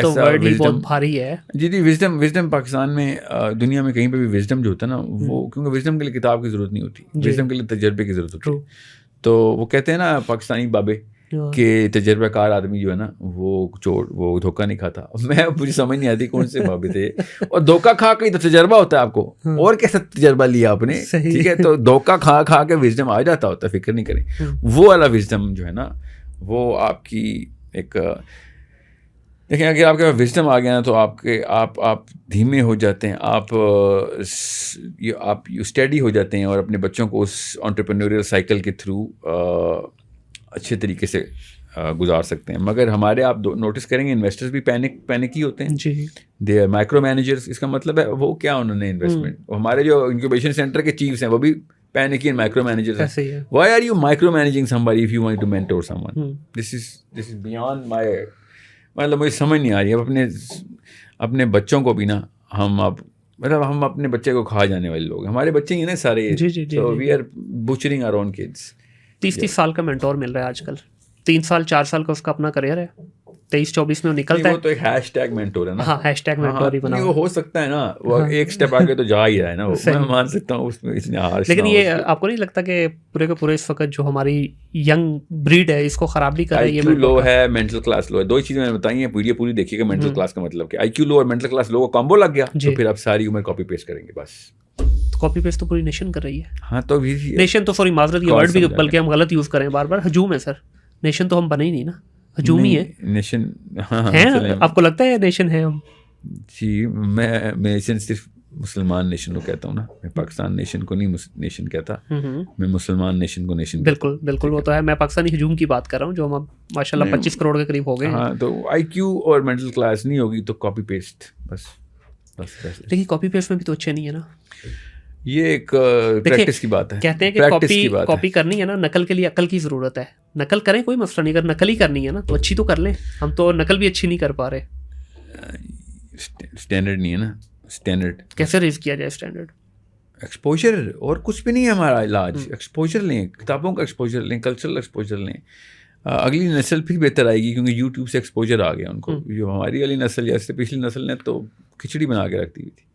Speaker 2: تو ورڈ ہی بہت بھاری ہے.
Speaker 1: جی وزڈم پاکستان میں, دنیا میں کہیں پہ بھی وزڈم جو ہوتا ہے نا, وہ کیونکہ وزڈم کے لیے کتاب کی ضرورت نہیں ہوتی, وزڈم کے لیے تجربے کی ضرورت ہوتی ہے. تو وہ کہتے ہیں نا پاکستانی بابے کہ تجربہ کار آدمی جو ہے نا وہ دھوکہ نہیں کھاتا. مجھے سمجھ نہیں آتی کون سے بابے تھے, اور دھوکہ کھا کے تو تجربہ ہوتا ہے آپ کو, اور کیسا تجربہ لیا آپ نے. ٹھیک ہے, تو دھوکہ کھا کے وزڈم آ جاتا ہوتا ہے, فکر نہیں کریں. وہ والا وزڈم جو ہے نا, وہ آپ کی ایک, دیکھیں اگر آپ کے پاس وزڈم آ گیا نا, تو آپ دھیمے ہو جاتے ہیں, آپ اسٹڈی ہو جاتے ہیں, اور اپنے بچوں کو اس انٹرپرینوریل سائیکل کے تھرو اچھے طریقے سے گزار سکتے ہیں. مگر ہمارے آپ نوٹس کریں گے انویسٹرز بھی پینک ہی ہوتے ہیں. جی, دے آر مائکرو مینیجرز. اس کا مطلب ہے وہ کیا, انہوں نے انویسٹمنٹ, ہمارے جو انکیوبیشن سینٹر کے چیفز ہیں وہ بھی پینک اینڈ مائکرو مینیجرز ہیں. Why are you micro managing somebody if you want to mentor someone? This is beyond my, مطلب مجھے سمجھ نہیں آ رہی. اب اپنے بچوں کو بھی نا ہم ہم اپنے بچے کو کھا جانے والے لوگ, ہمارے بچے ہی نا سارے. So we are butchering our own kids.
Speaker 2: 30 سال کا مینٹور مل رہا ہے آج کل, 3 سال 4 سال کا اس کا اپنا کریئر ہے, 23-24 میں وہ نکلتا ہے.
Speaker 1: وہ تو ایک ہیش ٹیگ مینٹور ہے نا.
Speaker 2: ہاں, ہیش ٹیگ مینٹور ہی بنا.
Speaker 1: وہ ہو سکتا ہے نا, وہ ایک اسٹیپ آگے تو جا ہی رہا ہے نا, وہ میں مان سکتا ہوں اس میں اس نے ہار.
Speaker 2: لیکن یہ آپ کو نہیں لگتا کہ پورے کے پورے اس وقت جو ہماری ینگ بریڈ ہے اس کو خراب نہیں کر رہا ہے؟
Speaker 1: یہ لو ہے, مینٹل کلاس لو ہے. 2 چیزیں میں نے بتائی ہیں, پوری دیکھیے گا مینٹل کلاس کا مطلب کہ آئی کیو لو اور مینٹل کلاس لو کا کامبو لگ گیا, تو پھر آپ ساری عمر کاپی پیسٹ کریں گے بس.
Speaker 2: کاپی پیسٹ تو پوری نیشن کر رہی ہے.
Speaker 1: ہاں, تو
Speaker 2: نیشن تو سوری معذرت, یہ ورڈ بھی بلکہ ہم غلط یوز کریں بار بار, ہجوم ہے سر. نیشن تو ہم بنے ہی نہیں نا, ہجوم ہی ہے.
Speaker 1: نیشن
Speaker 2: ہے, آپ کو لگتا ہے نیشن ہے ہم؟
Speaker 1: جی, میں نیشن صرف مسلمان نیشن کو کہتا ہوں نا, میں پاکستان نیشن کو نہیں نیشن کہتا, میں مسلمان نیشن کو نیشن.
Speaker 2: بالکل وہ تو ہے. میں پاکستانی ہجوم کی بات کر رہا ہوں جو ہم ماشاء اللہ 25 کروڑ کے قریب ہو گئے.
Speaker 1: ہاں, تو آئی کیو اور مینٹل کلاس نہیں ہوگی تو کاپی پیسٹ بس.
Speaker 2: لیکن کاپی پیسٹ میں بھی تو اچھے نہیں ہے نا.
Speaker 1: یہ ایک پریکٹس کی بات ہے.
Speaker 2: کہتے ہیں کہ کاپی کرنی ہے نا, نقل کے لیے عقل کی ضرورت ہے. نقل کریں کوئی مسئلہ نہیں, اگر نقل ہی کرنی ہے نا تو اچھی تو کر لیں. ہم تو نقل بھی اچھی نہیں کر پا رہے.
Speaker 1: اسٹینڈرڈ نہیں ہے نا, اسٹینڈرڈ
Speaker 2: کیسے ریز کیا جائے اسٹینڈرڈ؟
Speaker 1: ایکسپوجر اور کچھ بھی نہیں ہے ہمارا علاج. ایکسپوجر لیں, کتابوں کا ایکسپوجر لیں, کلچرل ایکسپوجر لیں. اگلی نسل پھر بہتر آئے گی کیونکہ یوٹیوب سے ایکسپوجر آ گیا ان کو. جو ہماری والی نسل یا اس سے پچھلی نسل نے تو کھچڑی بنا کے رکھ دی تھی.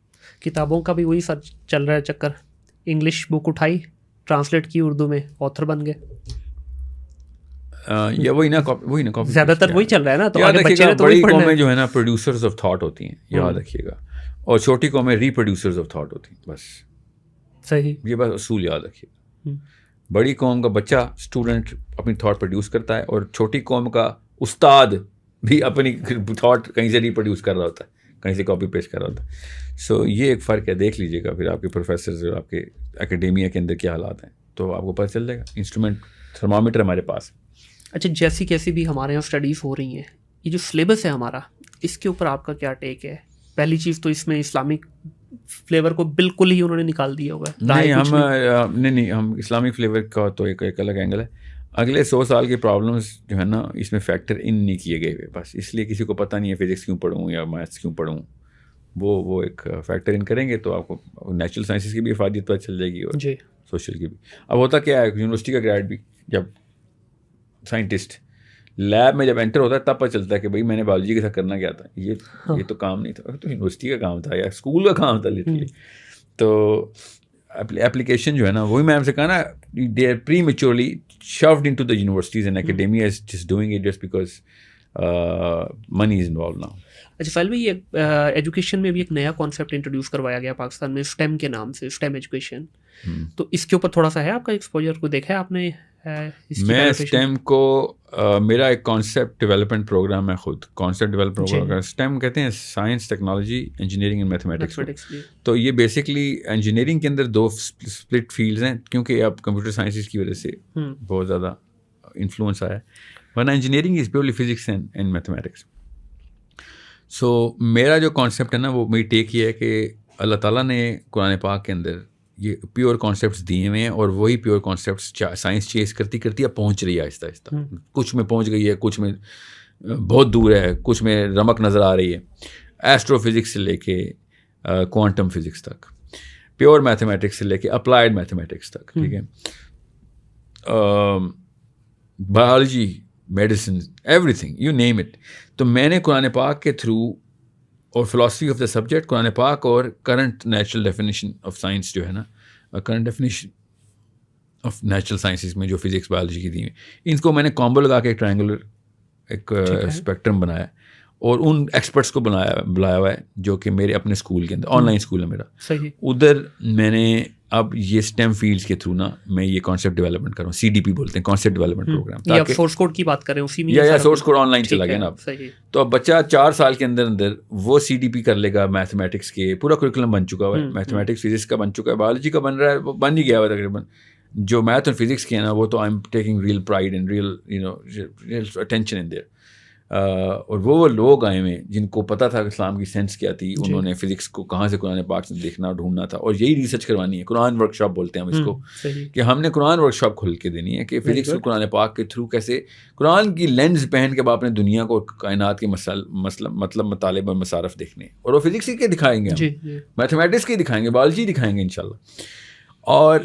Speaker 2: کتابوں کا بھی وہی سر چل رہا ہے چکر, انگلش بک اٹھائی, ٹرانسلیٹ کی اردو میں, آتھر بن گئے,
Speaker 1: یا وہی نا کاپی
Speaker 2: زیادہ تر وہی چل رہا ہے نا. تو
Speaker 1: یاد
Speaker 2: آگے
Speaker 1: رکھیے
Speaker 2: بچے
Speaker 1: گا,
Speaker 2: نے تو
Speaker 1: بڑی
Speaker 2: وہی پڑھنا
Speaker 1: قومیں
Speaker 2: ہے.
Speaker 1: جو ہے نا پروڈیوسرز آف تھاٹ ہوتی ہیں, یاد رکھیے گا, اور چھوٹی قومیں ریپروڈیوسرز آف تھاٹ ہوتی ہیں. بس
Speaker 2: صحیح,
Speaker 1: یہ بس اصول یاد رکھیے گا. بڑی قوم کا بچہ اسٹوڈنٹ اپنی تھاٹ پروڈیوس کرتا ہے, اور چھوٹی قوم کا استاد بھی اپنی تھاٹ کہیں سے ریپروڈیوس کر رہا ہوتا ہے, کہیں سے کاپی پیسٹ کر رہا ہوتا ہے. سو یہ ایک فرق ہے, دیکھ لیجیے گا پھر آپ کے پروفیسرز اور آپ کے اکیڈیمیا کے اندر کیا حالات ہیں, تو آپ کو پتہ چل جائے گا. انسٹرومنٹ تھرمامیٹر ہمارے پاس ہے.
Speaker 2: اچھا, جیسی کیسی بھی ہمارے یہاں اسٹڈیز ہو رہی ہیں, یہ جو سلیبس ہے ہمارا, اس کے اوپر آپ کا کیا ٹیک ہے؟ پہلی چیز تو اس میں اسلامک فلیور کو بالکل ہی انہوں نے نکال دیا ہوا ہے.
Speaker 1: نہیں, ہم اسلامک فلیور کا تو ایک الگ اینگل ہے. اگلے 100 سال کے پرابلمس جو ہے نا اس میں فیکٹر ان نہیں کیے گئے ہوئے, بس اس لیے کسی کو پتہ نہیں ہے فزکس کیوں پڑھوں یا میتھس کیوں پڑھوں. وہ ایک فیکٹر ان کریں گے تو آپ کو نیچرل سائنسز کی بھی افادیت پتہ چل جائے گی, اور سوشل کی بھی. اب ہوتا کیا ہے, یونیورسٹی کا گریڈ بھی جب سائنٹسٹ لیب میں جب انٹر ہوتا ہے تب پتہ چلتا ہے کہ بھائی میں نے بایولوجی کے ساتھ کرنا کیا تھا, یہ تو کام نہیں تھا, تو یونیورسٹی کا کام تھا یا اسکول کا کام تھا لٹرلی. تو اپلیکیشن جو ہے نا, وہی میں آپ سے کہا نا, they are prematurely shoved into the universities and academia is just doing it just because money is involve now.
Speaker 2: اچھا سہیل بھائی, یہ ایجوکیشن میں بھی ایک نیا کانسیپٹ انٹروڈیوس کروایا گیا پاکستان میں, اسٹیم کے نام سے, اسٹیم ایجوکیشن. تو اس کے اوپر تھوڑا سا ہے آپ کا ایکسپوجر, کو دیکھا ہے آپ نے؟
Speaker 1: میں اسٹیم کو میرا ایک کانسیپٹ ڈیولپمنٹ پروگرام ہے, خود کانسیپٹ ڈیولپمنٹ پروگرام. اسٹیم کہتے ہیں science, technology, engineering and mathematics. تو یہ بیسکلی انجینئرنگ کے اندر 2 اسپلٹ فیلڈز ہیں, کیونکہ اب کمپیوٹر سائنسز کی وجہ سے بہت زیادہ انفلوئنس آیا ہے, ورنہ engineering is purely physics and mathematics. So میرا جو کانسیپٹ ہے نا, وہ میری ٹیک یہ ہے کہ اللہ تعالیٰ نے قرآن پاک کے اندر یہ پیور کانسیپٹس دیے ہوئے ہیں, اور وہی پیور کانسیپٹس سائنس چیز کرتی کرتی اب پہنچ رہی ہے آہستہ آہستہ. کچھ میں پہنچ گئی ہے, کچھ میں بہت دور ہے, کچھ میں رمق نظر آ رہی ہے. ایسٹرو فزکس سے لے کے کوانٹم فزکس تک, پیور میتھمیٹکس سے لے کے اپلائیڈ میتھمیٹکس تک, ٹھیک ہے, biology, medicine, every thing you name it. تو میں نے قرآن پاک کے تھرو اور فلاسفی آف دا سبجیکٹ, قرآن پاک اور current natural definition of science جو ہے نا, current definition of natural sciences میں جو فزکس بایولوجی کی دی ہیں, ان کو میں نے کامبو لگا کے ایک ٹرائنگولر ایک اسپیکٹرم بنایا, اور ان ایکسپرٹس کو بلایا ہوا ہے جو کہ میرے اپنے اسکول کے اندر, آن لائن اسکول ہے میرا, ادھر میں نے اب یہ اسٹیم فیلڈس کے تھرو نا میں یہ کانسیپٹ ڈیولپمنٹ کر رہا ہوں. CDP بولتے ہیں, کانسیپٹ ڈیولپمنٹ پروگرام.
Speaker 2: تاکہ سورس کوڈ کی بات کریں اسی میں,
Speaker 1: یا سورس کوڈ آن لائن چلا گیا نا اب, تو اب بچہ 4 سال کے اندر وہ CDP کر لے گا. میتھمیٹکس کے پورا کریکولم بن چکا ہوا ہے, میتھمیٹکس فزکس کا بن چکا ہے, بایولوجی کا بن رہا ہے, وہ بن ہی گیا ہوا تقریباً. جو میتھ اور فزکس کے ہیں نا, وہ تو I am taking real pride and real attention in there. اور وہ لوگ آئے ہوئے جن کو پتہ تھا کہ اسلام کی سینس کیا تھی, انہوں نے فزکس کو کہاں سے قرآن پاک سے دیکھنا ڈھونڈنا تھا, اور یہی ریسرچ کروانی ہے. قرآن ورک شاپ بولتے ہیں ہم اس کو, کہ ہم نے قرآن ورک شاپ کھول کے دینی ہے کہ فزکس کو قرآن پاک کے تھرو کیسے قرآن کی لینز پہن کے آپ نے دنیا کو, کائنات کے مطلب مطالب اور مصارف دیکھنے, اور وہ فزکس کے دکھائیں گے, ہم میتھمیٹکس کے دکھائیں گے, بایولوجی دکھائیں گے انشاءاللہ. اور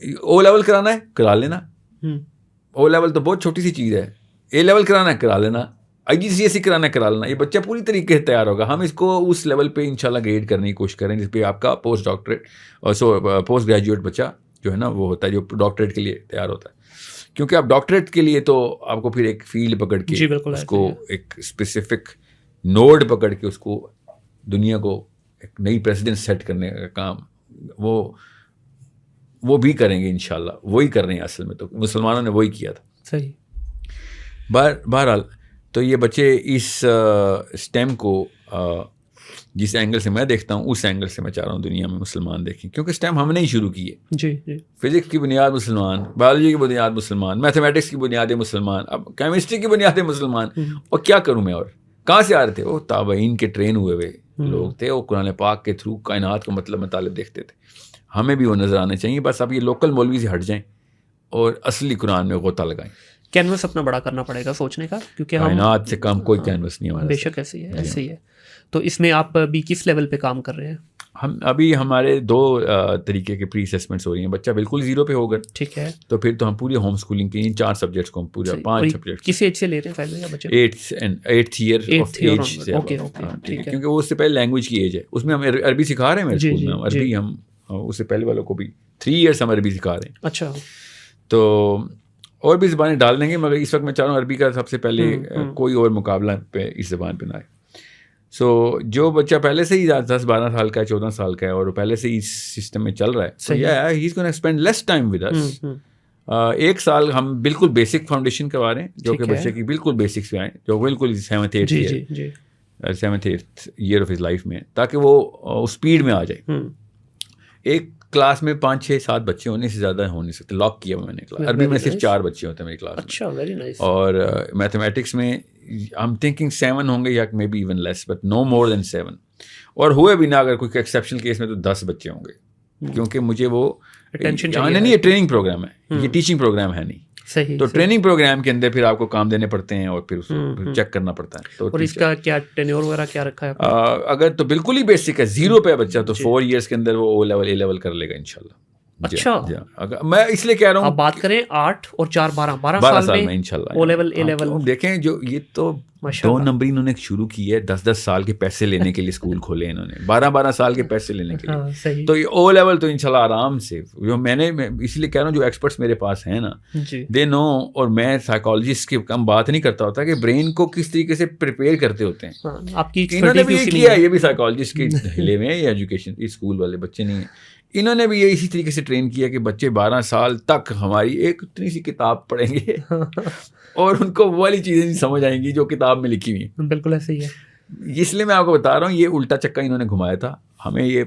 Speaker 1: او لیول کرانا ہے کرا لینا, او لیول تو بہت چھوٹی سی چیز ہے. اے لیول کرانا ہے کرا لینا, IGCSE کرانا کرا لینا, یہ بچہ پوری طریقے سے تیار ہوگا. ہم اس کو اس لیول پہ انشاءاللہ گریڈ کرنے کی کوشش کریں جس پہ آپ کا پوسٹ ڈاکٹریٹ اور پوسٹ گریجویٹ بچہ جو ہے نا وہ ہوتا ہے, جو ڈاکٹریٹ کے لیے تیار ہوتا ہے. کیونکہ آپ ڈاکٹریٹ کے لیے تو آپ کو پھر ایک فیلڈ پکڑ کے اس کو ایک اسپیسیفک نوڈ پکڑ کے اس کو دنیا کو ایک نئی پریسیڈنس سیٹ کرنے کا کام وہ بھی کریں گے انشاءاللہ. وہی کر رہے ہیں اصل میں, تو مسلمانوں نے وہی کیا تھا.
Speaker 2: صحیح.
Speaker 1: بہرحال تو یہ بچے اس اسٹیم کو جس اینگل سے میں دیکھتا ہوں, اس اینگل سے میں چاہ رہا ہوں دنیا میں مسلمان دیکھیں, کیونکہ اسٹیم ہم نے ہی شروع کی ہے.
Speaker 2: جی.
Speaker 1: فزکس کی بنیاد مسلمان, بایولوجی کی بنیاد مسلمان, میتھمیٹکس کی بنیادیں مسلمان, اب کیمسٹری کی بنیادیں مسلمان. اور کیا کروں میں, اور کہاں سے آ رہے تھے, وہ تابعین کے ٹرین ہوئے لوگ تھے, وہ قرآن پاک کے تھرو کائنات کو مطالب دیکھتے تھے. ہمیں بھی وہ نظر آنے چاہیے. بس اب یہ لوکل مولوی سے ہٹ جائیں اور اصلی قرآن میں غوطہ لگائیں.
Speaker 2: کینوس اپنا بڑا کرنا پڑے گا سوچنے کا, کیونکہ
Speaker 1: کائنات سے کم کوئی کینوس نہیں ہمارا.
Speaker 2: بے شک ایسے ہی ہے. تو اس میں آپ بھی کس لیول پہ کام کر رہے ہیں؟
Speaker 1: ہم ابھی ہمارے 2 طریقے کے پری اسسمنٹس ہو رہی ہیں. بچہ بالکل 0 پہ ہوگا,
Speaker 2: ٹھیک ہے,
Speaker 1: تو پھر تو ہم پوری ہوم اسکولنگ کی ان 4 سبجیکٹس کو ہم پورا 5 سبجیکٹس.
Speaker 2: کس ایج سے لے رہے ہیں فیصلہ بچے؟
Speaker 1: 8th ایئر آف ایج سے.
Speaker 2: اوکے ٹھیک ہے,
Speaker 1: کیونکہ وہ اس سے پہلے لینگویج کی ایج ہے. اس میں ہم عربی سکھا رہے ہیں میرے اسکول میں. ہم عربی ہم اس سے پہلے والوں کو بھی 3 ایئرس ہم عربی سکھا رہے ہیں.
Speaker 2: اچھا,
Speaker 1: تو اور بھی زبانیں ڈال دیں گے, مگر اس وقت میں چاہ رہا ہوں عربی کا سب سے پہلے کوئی اور مقابلہ پہ اس زبان پہ نہ آئے. سو جو بچہ پہلے سے ہی 10-12 سال کا ہے, 14 سال کا ہے, اور پہلے سے ہی اس سسٹم میں چل رہا ہے, he is gonna spend less time with us. 1 سال ہم بالکل بیسک فاؤنڈیشن کروا رہے ہیں, جو کہ بچے کی بالکل بیسکس پہ آئیں, جو بالکل 7th 8th year of his life میں, تاکہ وہ اسپیڈ میں آ جائے. ایک کلاس میں 5 6 7 بچے ہونے سے زیادہ ہو نہیں سکتے. لاک کیا میں نے کلاس. عربی میں صرف 4 بچے ہوتے ہیں میری کلاس میں.
Speaker 2: اچھا, ویری نائس.
Speaker 1: اور میتھمیٹکس میں I'm thinking 7 ہوں گے, یا may be even less, but no more than 7. اور ہوئے بھی نہ اگر کوئی ایکسیپشنل کیس میں تو 10 بچے ہوں گے, کیونکہ مجھے وہ نہیں, یہ ٹریننگ پروگرام ہے, یہ ٹیچنگ پروگرام ہے نہیں.
Speaker 2: صحیح.
Speaker 1: تو ٹریننگ پروگرام کے اندر پھر آپ کو کام دینے پڑتے ہیں, اور پھر اس کو چیک کرنا پڑتا ہے. تو
Speaker 2: اور اس کا کیا ٹینیور وغیرہ کیا رکھا ہے؟
Speaker 1: اگر تو بالکل ہی بیسک ہے 0 پہ بچہ, تو 4 ایئرس کے اندر وہ O level A level کر لے گا انشاءاللہ.
Speaker 2: اچھا,
Speaker 1: میں اس لیے کہہ رہا ہوں,
Speaker 2: آپ بات کریں 8 اور 4 12 سال میں
Speaker 1: انشاءاللہ
Speaker 2: O level A level.
Speaker 1: دیکھیں جو یہ تو 2 نمبر انہوں نے شروع کی ہے, 10 سال کے پیسے لینے کے لیے اسکول کھولے انہوں نے, 12 سال کے پیسے لینے کے لیے. تو یہ O level تو انشاءاللہ آرام سے, جو میں اس لیے کہہ رہا ہوں, جو ایکسپرٹس میرے پاس ہیں نا, دے نو. اور میں سائیکالوجسٹ کی کم بات نہیں کرتا ہوتا کہ برین کو کس طریقے سے پریپیئر کرتے ہوتے ہیں. انہوں نے بھی یہ کیا, یہ بھی سائیکالوجسٹ کے ہلے میں یا ایجوکیشن اسکول والے بچے نہیں ہیں, انہوں نے بھی یہ اسی طریقے سے ٹرین کیا کہ بچے 12 سال تک ہماری ایک اتنی سی کتاب پڑھیں گے اور ان کو وہ والی چیزیں نہیں سمجھ آئیں گی جو کتاب میں لکھی ہوئی ہیں.
Speaker 2: بالکل ایسے ہی ہے.
Speaker 1: اس لیے میں آپ کو بتا رہا ہوں, یہ الٹا چکا انہوں نے گھمایا تھا ہمیں. یہ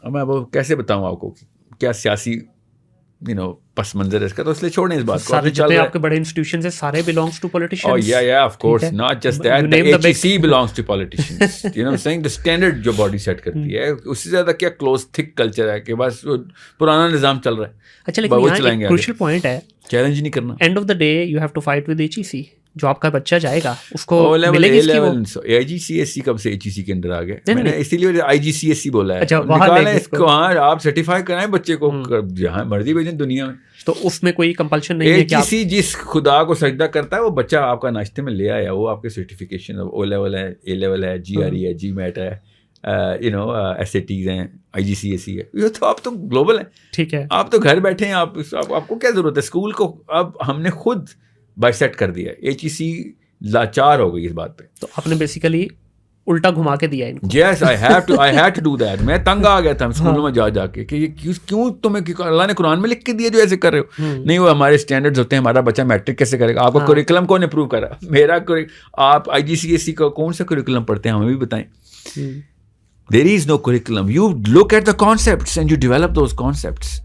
Speaker 1: میں کیسے بتاؤں آپ کو کیا سیاسی پس منظر ہے اس کا, تو اس لیے چھوڑیں اس بات کو.
Speaker 2: سارے جتنے آپ کے بڑے انسٹیٹیوشنز ہیں سارے belongs to politicians.
Speaker 1: Oh yeah, of course, not just that. The HEC belongs to politicians. You know what I'm saying? The standard جو باڈی سیٹ کرتی ہے, اس سے زیادہ کیا کلوز تھک کلچر ہے کہ بس پرانا نظام چل رہا ہے.
Speaker 2: اچھا, لیکن یہاں ایک کروشل پوائنٹ ہے,
Speaker 1: چیلنج نہیں کرنا.
Speaker 2: End of the day you have to fight with HEC. جو آپ کا بچہ جائے گا اس کو ملے گی اس کی وہ
Speaker 1: IGCSE. کب سے HEC کے اندر آ گئے, میں نے اسی لیے IGCSE بولا ہے. نکالیں اس کو, ہاں آپ سرٹیفائی کرائیں بچے کو, جہاں مرضی بھیجیں دنیا میں.
Speaker 2: تو اس میں کوئی کمپلشن نہیں ہے کہ
Speaker 1: HEC جس خدا کو سجدہ کرتا ہے وہ بچہ آپ کا ناشتے میں لے آیا, وہ آپ کے سرٹیفکیشن O level ہے, A level ہے, GRE ہے, GMAT ہے, SATs ہیں, IGCSE ہے. یہ تو آپ تو گلوبل ہیں.
Speaker 2: ٹھیک ہے,
Speaker 1: آپ تو گھر بیٹھے ہیں, آپ کو کیا ضرورت ہے اسکول کو. اب ہم نے خود بائی سیٹ کر دیا. HEC لاچار ہو گئی اس بات پہ.
Speaker 2: تو آپ نے بیسیکلی الٹا گھما کے دیا ان کو.
Speaker 1: Yes, I had to do that. میں تنگ آ گیا تھا اسکولوں میں جا کے کہ یہ کیوں تمہیں اللہ نے قرآن میں لکھ کے دیا جو ایسے کر رہے ہو. نہیں, وہ ہمارے اسٹینڈرڈز ہوتے ہیں, ہمارا بچہ میٹرک کیسے کرے گا, آپ کا کریکولم کون اپروو کرا, میرا آپ IGCSE کا کون سا کریکولم پڑھتے ہیں, ہمیں بھی بتائیں. There is no curriculum. You look at the concepts and you develop those concepts.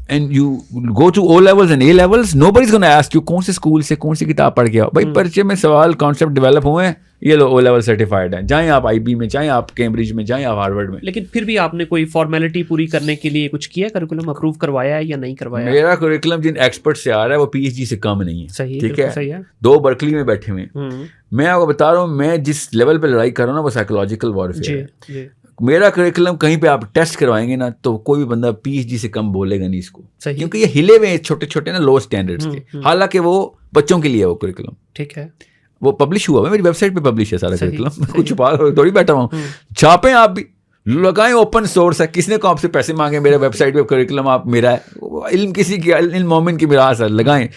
Speaker 1: And you go to O levels and A levels, nobody's going to ask you کون سے اسکول سے کون سی کتاب پڑھ گیا. بھائی پرچے میں سوال کانسیپٹ ڈیولپ ہوئے ہیں, یہ لو O level سرٹیفائڈ ہیں, جائیں آپ IB میں, جائیں آپ کیمبرج میں, جائیں آپ ہارورڈ میں.
Speaker 2: لیکن پھر بھی آپ نے کوئی فارمیلٹی پوری کرنے کے لیے کچھ کیا, کریکولم اپروو کروایا ہے یا نہیں کروایا؟
Speaker 1: میرا کریکولم جن ایکسپرٹ سے آ رہا ہے وہ PhD سے کم نہیں ہے. ٹھیک ہے, 2 برکلی میں بیٹھے ہوئے ہیں. میں آپ کو بتا رہا ہوں, میں جس لیول پہ لڑائی کر رہا ہوں نا وہ سائیکولوجیکل وارفیئر ہے. میرا کریکولم کہیں پہ آپ ٹیسٹ کروائیں گے نا تو کوئی بھی بندہ PhD سے کم بولے گا نہیں اس کو, کیونکہ یہ ہلے ہوئے چھوٹے چھوٹے نا لو اسٹینڈرڈس کے. حالانکہ وہ بچوں کے لیے وہ کریکولم. ٹھیک ہے, وہ پبلش ہوا ہے, میری ویب سائٹ پہ پبلش ہے سارا کریکولم. کچھ چھپا تھوڑی بیٹھا ہوں. چھاپیں آپ بھی, لگائیں, اوپن سورس ہے. کس نے کو آپ سے پیسے مانگے میرے ویب سائٹ پہ کریکولم آپ میرا ہے, علم کسی کی, علم مومن کی میراث ہے, لگائیں.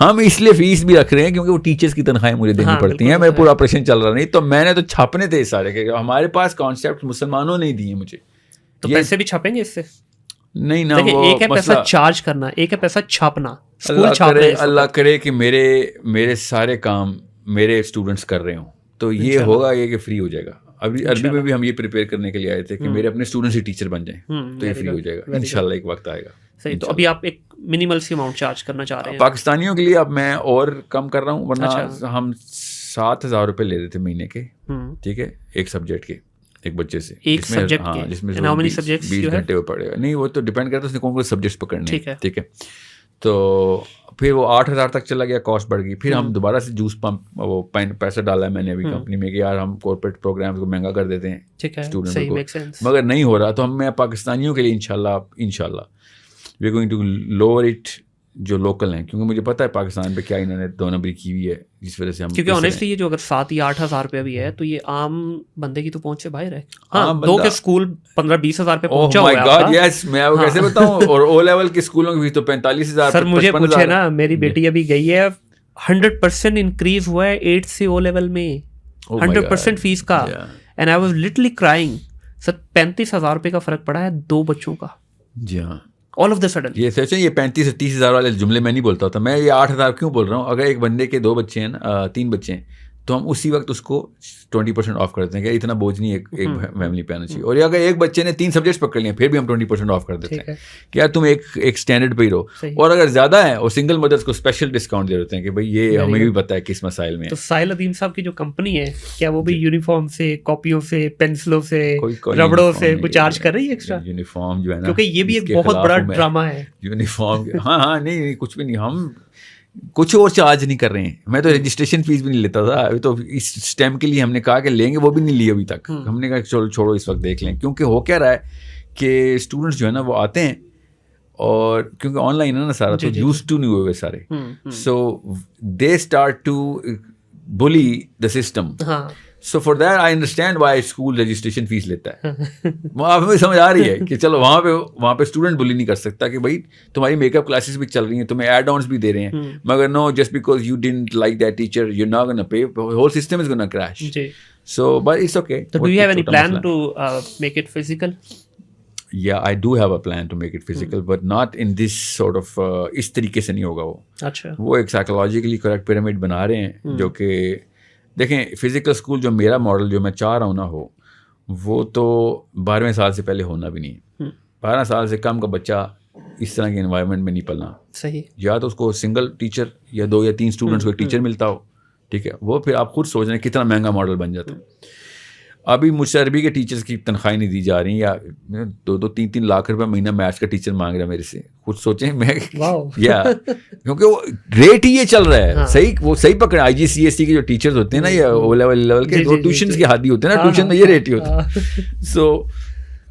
Speaker 1: ہم اس لیے فیس بھی رکھ رہے ہیں کیونکہ وہ ٹیچرس کی تنخواہیں مجھے دینی پڑتی ہیں, میرا پورا آپریشن چل رہا نہیں. تو میں نے تو چھاپنے تھے سارے کہ ہمارے پاس کانسیپٹ مسلمانوں نے دیے مجھے.
Speaker 2: تو پیسے بھی چھاپیں گے اس سے؟
Speaker 1: نہیں نا,
Speaker 2: ایک ہے پیسہ چارج کرنا, ایک ہے پیسہ چھاپنا.
Speaker 1: اللہ کرے کہ میرے سارے کام میرے اسٹوڈنٹس کر رہے ہوں تو یہ ہوگا یہ کہ فری ہو جائے گا. ابھی عربی میں بھی ہم یہ پریپیئر کرنے کے لیے آئے تھے کہ میرے اپنے اسٹوڈنٹس ہی ٹیچر بن جائیں, تو یہ فری ہو جائے گا انشاءاللہ, ایک وقت آئے گا.
Speaker 2: صحیح. تو ابھی آپ ایک منیمل سی اماؤنٹ چارج کرنا چاہ رہے ہیں
Speaker 1: پاکستانیوں کے لیے. اب میں اور کم کر رہا ہوں, ورنہ ہم 7,000 روپے لے رہے تھے مہینے کے. ٹھیک ہے, ایک سبجیکٹ کے, ایک بچے سے,
Speaker 2: ایک سبجیکٹ کے,
Speaker 1: جس میں 20 گھنٹے وہ پڑے گا. نہیں, وہ تو ڈیپینڈ کرتا ہے اس نے کون کون سے سبجیکٹس پکڑنے ہیں. ٹھیک ہے, تو پھر وہ 8,000 تک چلا گیا, کاسٹ بڑھ گئی. پھر ہم دوبارہ سے جوس پمپ وہ پیسہ ڈالا ہے میں نے ابھی کمپنی میں کہ یار ہم کارپوریٹ پروگرامس کو مہنگا کر دیتے ہیں اسٹوڈنٹ کو, مگر نہیں ہو رہا. تو ہم میں پاکستانیوں کے لیے انشاءاللہ we are going to lower it جو لوکل ہیں, کیونکہ مجھے پتا ہے پاکستان پہ کیا انہوں نے 2 نمبری کی ہوئی ہے, جس وجہ سے ہم,
Speaker 2: کیونکہ آنیسٹلی یہ جو اگر 7 یا 8,000 روپیہ بھی ہے تو یہ عام بندے کی تو پہنچ سے باہر ہے. ہاں 2 کے اسکول 15-20,000 پہ پہنچا ہوا ہے.
Speaker 1: اوہ مائی گاڈ یس, میں آپ کو کیسے بتاؤں. اور او لیول کے اسکولوں کی فیس تو 45,000.
Speaker 2: سر مجھے پوچھے نا, میری بیٹی ابھی گئی ہے, 100% انکریز ہوا ہے 8 سے او لیول میں, 100% فیس کا. And I was literally crying. Sir 35,000 روپے کا فرق پڑا ہے 2 بچوں کا.
Speaker 1: جی ہاں,
Speaker 2: آل آف دا سڈن.
Speaker 1: یہ سوچیں, یہ 35 سے 30,000 والے جملے میں نہیں بولتا ہوتا, میں یہ 8,000 کیوں بول رہا ہوں. اگر ایک بندے کے 2 بچے ہیں, 3 بچے ہیں, تو ہم اسی وقت اس کو 20% آف کر دیتے ہیں کہ اتنا بوجھ نہیں ایک فیملی پہ آنا چاہیے. اور اگر ایک بچے نے 3 سبجیکٹس پکڑ لیے پھر بھی ہم 20% آف کر دیتے ہیں کہ یار تم ایک اسٹینڈرڈ پہ ہی رہو. اور اگر زیادہ ہے اور سنگل مدرس کو اسپیشل ڈسکاؤنٹ دے دیتے ہیں کہ بھائی یہ ہمیں بھی پتہ ہے کس مسائل میں.
Speaker 2: تو ساحل ادیم صاحب کی جو کمپنی ہے, کیا وہ بھی یونیفارم سے, کاپیوں سے, پینسلوں سے, ربڑوں سے کچھ چارج کر رہی ہے ایکسٹرا؟
Speaker 1: یونیفارم جو ہے نا,
Speaker 2: کیونکہ یہ بھی ایک بہت بڑا ڈرامہ ہے
Speaker 1: یونیفارم. ہاں نہیں کچھ بھی نہیں, ہم کچھ اور چارج نہیں کر رہے ہیں. میں تو رجسٹریشن فیس بھی نہیں لیتا تھا. ابھی تو اس اسٹیم کے لیے ہم نے کہا کہ لیں گے, وہ بھی نہیں لی ابھی تک. ہم نے کہا چلو چھوڑو اس وقت دیکھ لیں, کیونکہ ہو کیا رہا ہے کہ اسٹوڈنٹس جو ہے نا وہ آتے ہیں, اور کیونکہ آن لائن ہے نا سارا, تو یوز ٹو نہیں ہوئے سارے, سو دے start to build the system. So for that I understand why school registration fee لیتا ہے. آپ ہمیں سمجھ آ رہی ہے کہ چلو وہاں پہ اسٹوڈنٹ بلی نہیں کر سکتا کہ بھائی تمہاری میک اپ کلاسز بھی چل رہی ہیں, تمہیں ایڈ آنس بھی دے رہے ہیں, مگر no just because you don't like that teacher you not gonna pay, whole system is gonna crash. So but it's okay.
Speaker 2: So do you have any plan to make it physical?
Speaker 1: Yeah, I do have a plan to make it physical, but not in this sort of اس طریقے سے نہیں ہوگا. وہ ایک سائیکولوجیکلی کریکٹ پیرامڈ بنا رہے ہیں جو کہ دیکھیں فزیکل اسکول جو میرا ماڈل جو میں چاہ رہا ہوں نا ہو, وہ تو 12ویں سال سے پہلے ہونا بھی نہیں ہے. 12 سال سے کم کا بچہ اس طرح کے انوائرمنٹ میں نہیں پلنا. صحیح, یا تو اس کو سنگل ٹیچر یا 2 یا 3 اسٹوڈنٹس کو ایک ٹیچر ملتا ہو, ٹھیک ہے, وہ پھر آپ خود سوچ رہے ہیں کتنا مہنگا ماڈل بن جاتا ہے. ابھی مجھ سے عربی کے ٹیچرس کی تنخواہیں نہیں دی جا رہی, یا 2-3 لاکھ روپے مہینہ میتھس کا ٹیچر مانگ رہا ہے میرے سے. خود سوچیں میں یا کیونکہ وہ ریٹ ہی یہ چل رہا ہے. صحیح, وہ صحیح پکڑا. IGCSE کے جو ٹیچرز ہوتے ہیں نا, یا او لیول کے, وہ ٹیوشنس کے حادی ہوتے ہیں نا, ٹیوشن میں یہ ریٹ ہی ہوتا ہے. سو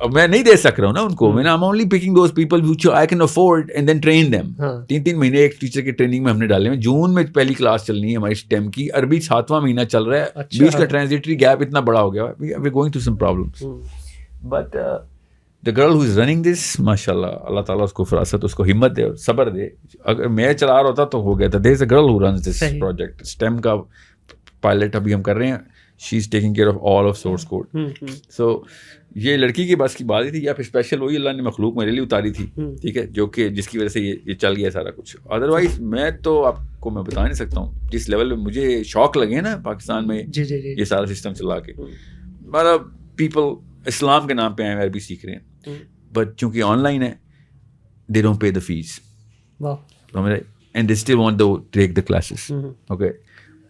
Speaker 1: میں نہیں دے سک رہا ہوں نا ان کو. میں I'm only picking those people which I can afford and then train them. 3 مہینے ایک ٹیچر کی ٹریننگ میں ہم نے ڈالے ہیں. جون میں پہلی کلاس چلنی ہے ہماری STEM کی, عربی 7واں مہینہ چل رہا ہے, بیچ کا ٹرانزیٹری گیپ اتنا بڑا ہو گیا ہے. We are going through some problems. But the girl who is running this, ماشاء اللہ, اللہ تعالیٰ اس کو فراست, اس کو ہمت دے اور صبر دے. اگر میں چلا رہا ہوتا تو ہو گیا تھا. There is a girl who runs this project. STEM کا پائلٹ ابھی ہم کر رہے ہیں. She is taking care of all of source code. So یہ لڑکی کی بس کی بات ہی تھی, یا پھر اسپیشل وہی اللہ نے مخلوق میرے لیے اتاری تھی, ٹھیک ہے, جو کہ جس کی وجہ سے یہ چل گیا سارا کچھ. ادروائز میں تو آپ کو میں بتا نہیں سکتا ہوں جس لیول پہ مجھے شوق لگے نا پاکستان میں یہ سارا سسٹم چلا کے. مطلب پیپل اسلام کے نام پہ آئے عربی سیکھ رہے ہیں, بٹ چونکہ آن لائن ہے they don't pay the fees. And they still want to take the classes. Okay.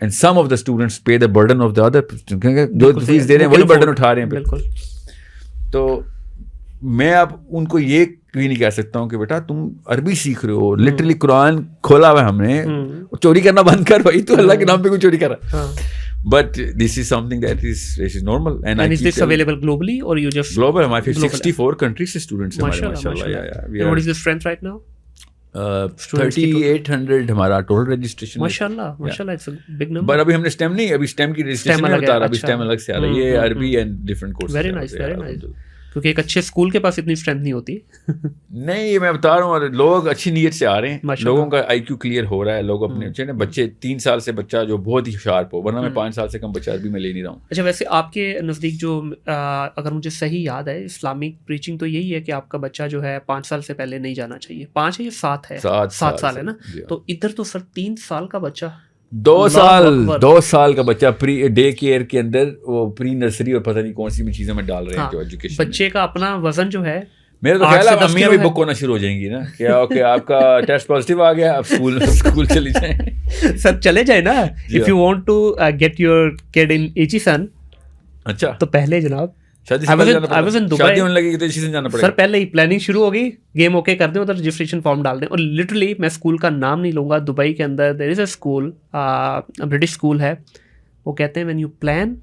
Speaker 1: And some of the students pay the burden of the other, جو فیس دے رہے ہیں وہی برڈن اٹھا رہے ہیں. بالکل. تو میں اب ان کو یہ بھی نہیں کہہ سکتا ہوں کہ بیٹا تم عربی سیکھ رہے ہو, لٹرلی قرآن کھولا ہوا ہے ہم نے, چوری کرنا بند کر بھائی, تو اللہ کے نام پہ کوئی چوری کر رہا. But this is something that is normal. And
Speaker 2: is this available globally or you just
Speaker 1: global? ہمارے 64 countries سے students ہیں ہمارے, ماشاءاللہ.
Speaker 2: And what is the strength right now?
Speaker 1: 3800 ہمارا ٹوٹل رجسٹریشن.
Speaker 2: ماشاءاللہ, ماشاءاللہ, it's a big number.
Speaker 1: پر ابھی ہم نے STEM نہیں, ابھی STEM کی رجسٹریشن نہیں بتا رہا, ابھی STEM الگ سے آ رہا ہے, یہ عربی and different course.
Speaker 2: Very nice, very nice. کیونکہ ایک اچھے اسکول کے پاس اتنی اسٹرینتھ نہیں ہوتی.
Speaker 1: نہیں, یہ میں بتا رہا ہوں, لوگ اچھی نیت سے آ رہے ہیں, لوگوں کا IQ کلیئر ہو رہا ہے, لوگ اپنے بچے 3 سال سے بچہ جو بہت ہی شارپ ہو, ورنہ میں 5 سال سے کم بچہ عربی میں لے نہیں رہا ہوں.
Speaker 2: اچھا, ویسے آپ کے نزدیک جو اگر مجھے صحیح یاد ہے, اسلامک پریچنگ تو یہی ہے کہ آپ کا بچہ جو ہے 5 سال سے پہلے نہیں جانا چاہیے. 5 ہے یا 7 ہے؟ 7 سال ہے نا. تو ادھر تو سر 3 سال کا بچہ,
Speaker 1: 2 سال کا بچہ پری ڈے کیئر کے اندر, وہ پری نرسری اور پتہ نہیں کون سی چیزوں میں ڈال رہے ہیں جو ایجوکیشن.
Speaker 2: بچے کا اپنا وزن جو ہے,
Speaker 1: میرے تو خیال ہے امیاں بھی بک ہونا شروع ہو جائیں گی نا, کہ اوکے آپ کا ٹیسٹ پازیٹیو آ گیا, اب اسکول چلی جائیں.
Speaker 2: سر چلے جائیں نا, if you want to get your kid in Aitchison.
Speaker 1: اچھا,
Speaker 2: تو پہلے جناب
Speaker 1: شادی سے پہلے جانا پڑتا، شادی ہونے لگی تو اسی سے جانا پڑے گا.
Speaker 2: سر پہلے ہی پلاننگ شروع ہو گئی, گیم اوکے کر دیں, ادھر رجسٹریشن فارم ڈال دیں. اور لٹرلی میں اسکول کا نام نہیں لوں گا, دبئی کے اندر there is a school, British school ہے, وہ کہتے ہیں when you plan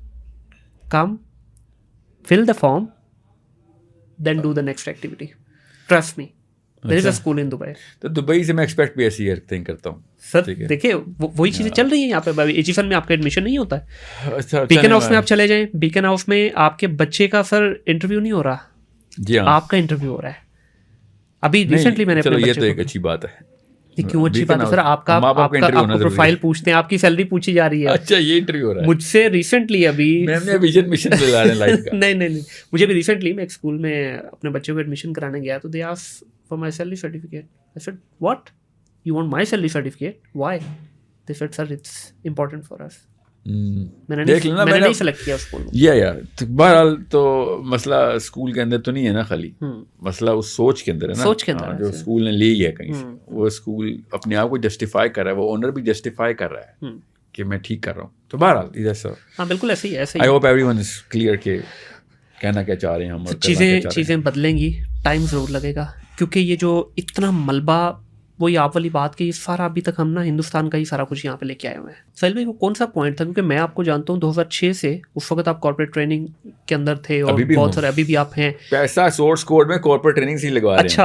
Speaker 2: come fill the form then do the next activity, trust me there is a school in Dubai.
Speaker 1: تو دبئی سے میں ایکسپیکٹ بھی ایسی تھنک کرتا ہوں
Speaker 2: سر. دیکھیے وہی چیزیں چل رہی ہیں یہاں پہ. ایچ فن میں آپ کا ایڈمیشن نہیں ہوتا ہے, بیکن ہاؤس میں آپ چلے جائیں, بیکن ہاؤس میں آپ کے بچے کا سر انٹرویو نہیں ہو رہا,
Speaker 1: جی ہاں
Speaker 2: آپ کا انٹرویو ہو رہا ہے. ابھی ریسنٹلی میں نے
Speaker 1: چلو یہ تو ایک اچھی بات ہے.
Speaker 2: کیوں اچھی بات ہے سر, آپ کا پروفائل پوچھتے ہیں, آپ کی سیلری پوچھی جا رہی ہے.
Speaker 1: اچھا یہ انٹرویو ہو رہا ہے
Speaker 2: مجھ سے ریسنٹلی ابھی نہیں, مجھے بھی ریسنٹلی میں ایک اسکول میں اپنے بچے کو ایڈمیشن کرانے گیا تو they asked for my salary certificate. I said, what? You want my salary certificate? Why? They said, sir, it's important for us. میں نے نہیں سلیکٹ کیا اسکول.
Speaker 1: بہرحال تو مسئلہ اسکول کے اندر تو نہیں ہے نا خالی, مسئلہ اس سوچ کے اندر ہے نا,
Speaker 2: سوچ کے اندر
Speaker 1: جو اسکول نے لی ہے کہیں سے. وہ اسکول اپنے آپ کو جسٹیفائی کر رہا ہے, وہ اونر بھی جسٹیفائی کر رہا ہے کہ میں ٹھیک کر رہا ہوں. تو بہرحال ادھر
Speaker 2: ہاں بالکل ایسے ہی ہے.
Speaker 1: I hope every one is clear کہ کہنا کیا چاہ رہے ہیں ہم.
Speaker 2: چیزیں بدلیں گی, ٹائم ضرور لگے گا, کیونکہ یہ جو اتنا ملبہ, وہی آپ والی بات کہ یہ سارا ابھی تک ہم نا ہندوستان کا ہی سارا کچھ یہاں پہ لے کے آئے ہوئے ہیں. سہیل بھائی وہ کون سا پوائنٹ تھا, کیونکہ میں آپ کو جانتا ہوں 2006 سے اس وقت آپ کارپوریٹ ٹریننگ کے اندر تھے اور بہت سارے ابھی بھی آپ ہیں.
Speaker 1: پیسہ سورس کوڈ میں کارپوریٹ ٹریننگ سے لگوا رہے ہیں.
Speaker 2: اچھا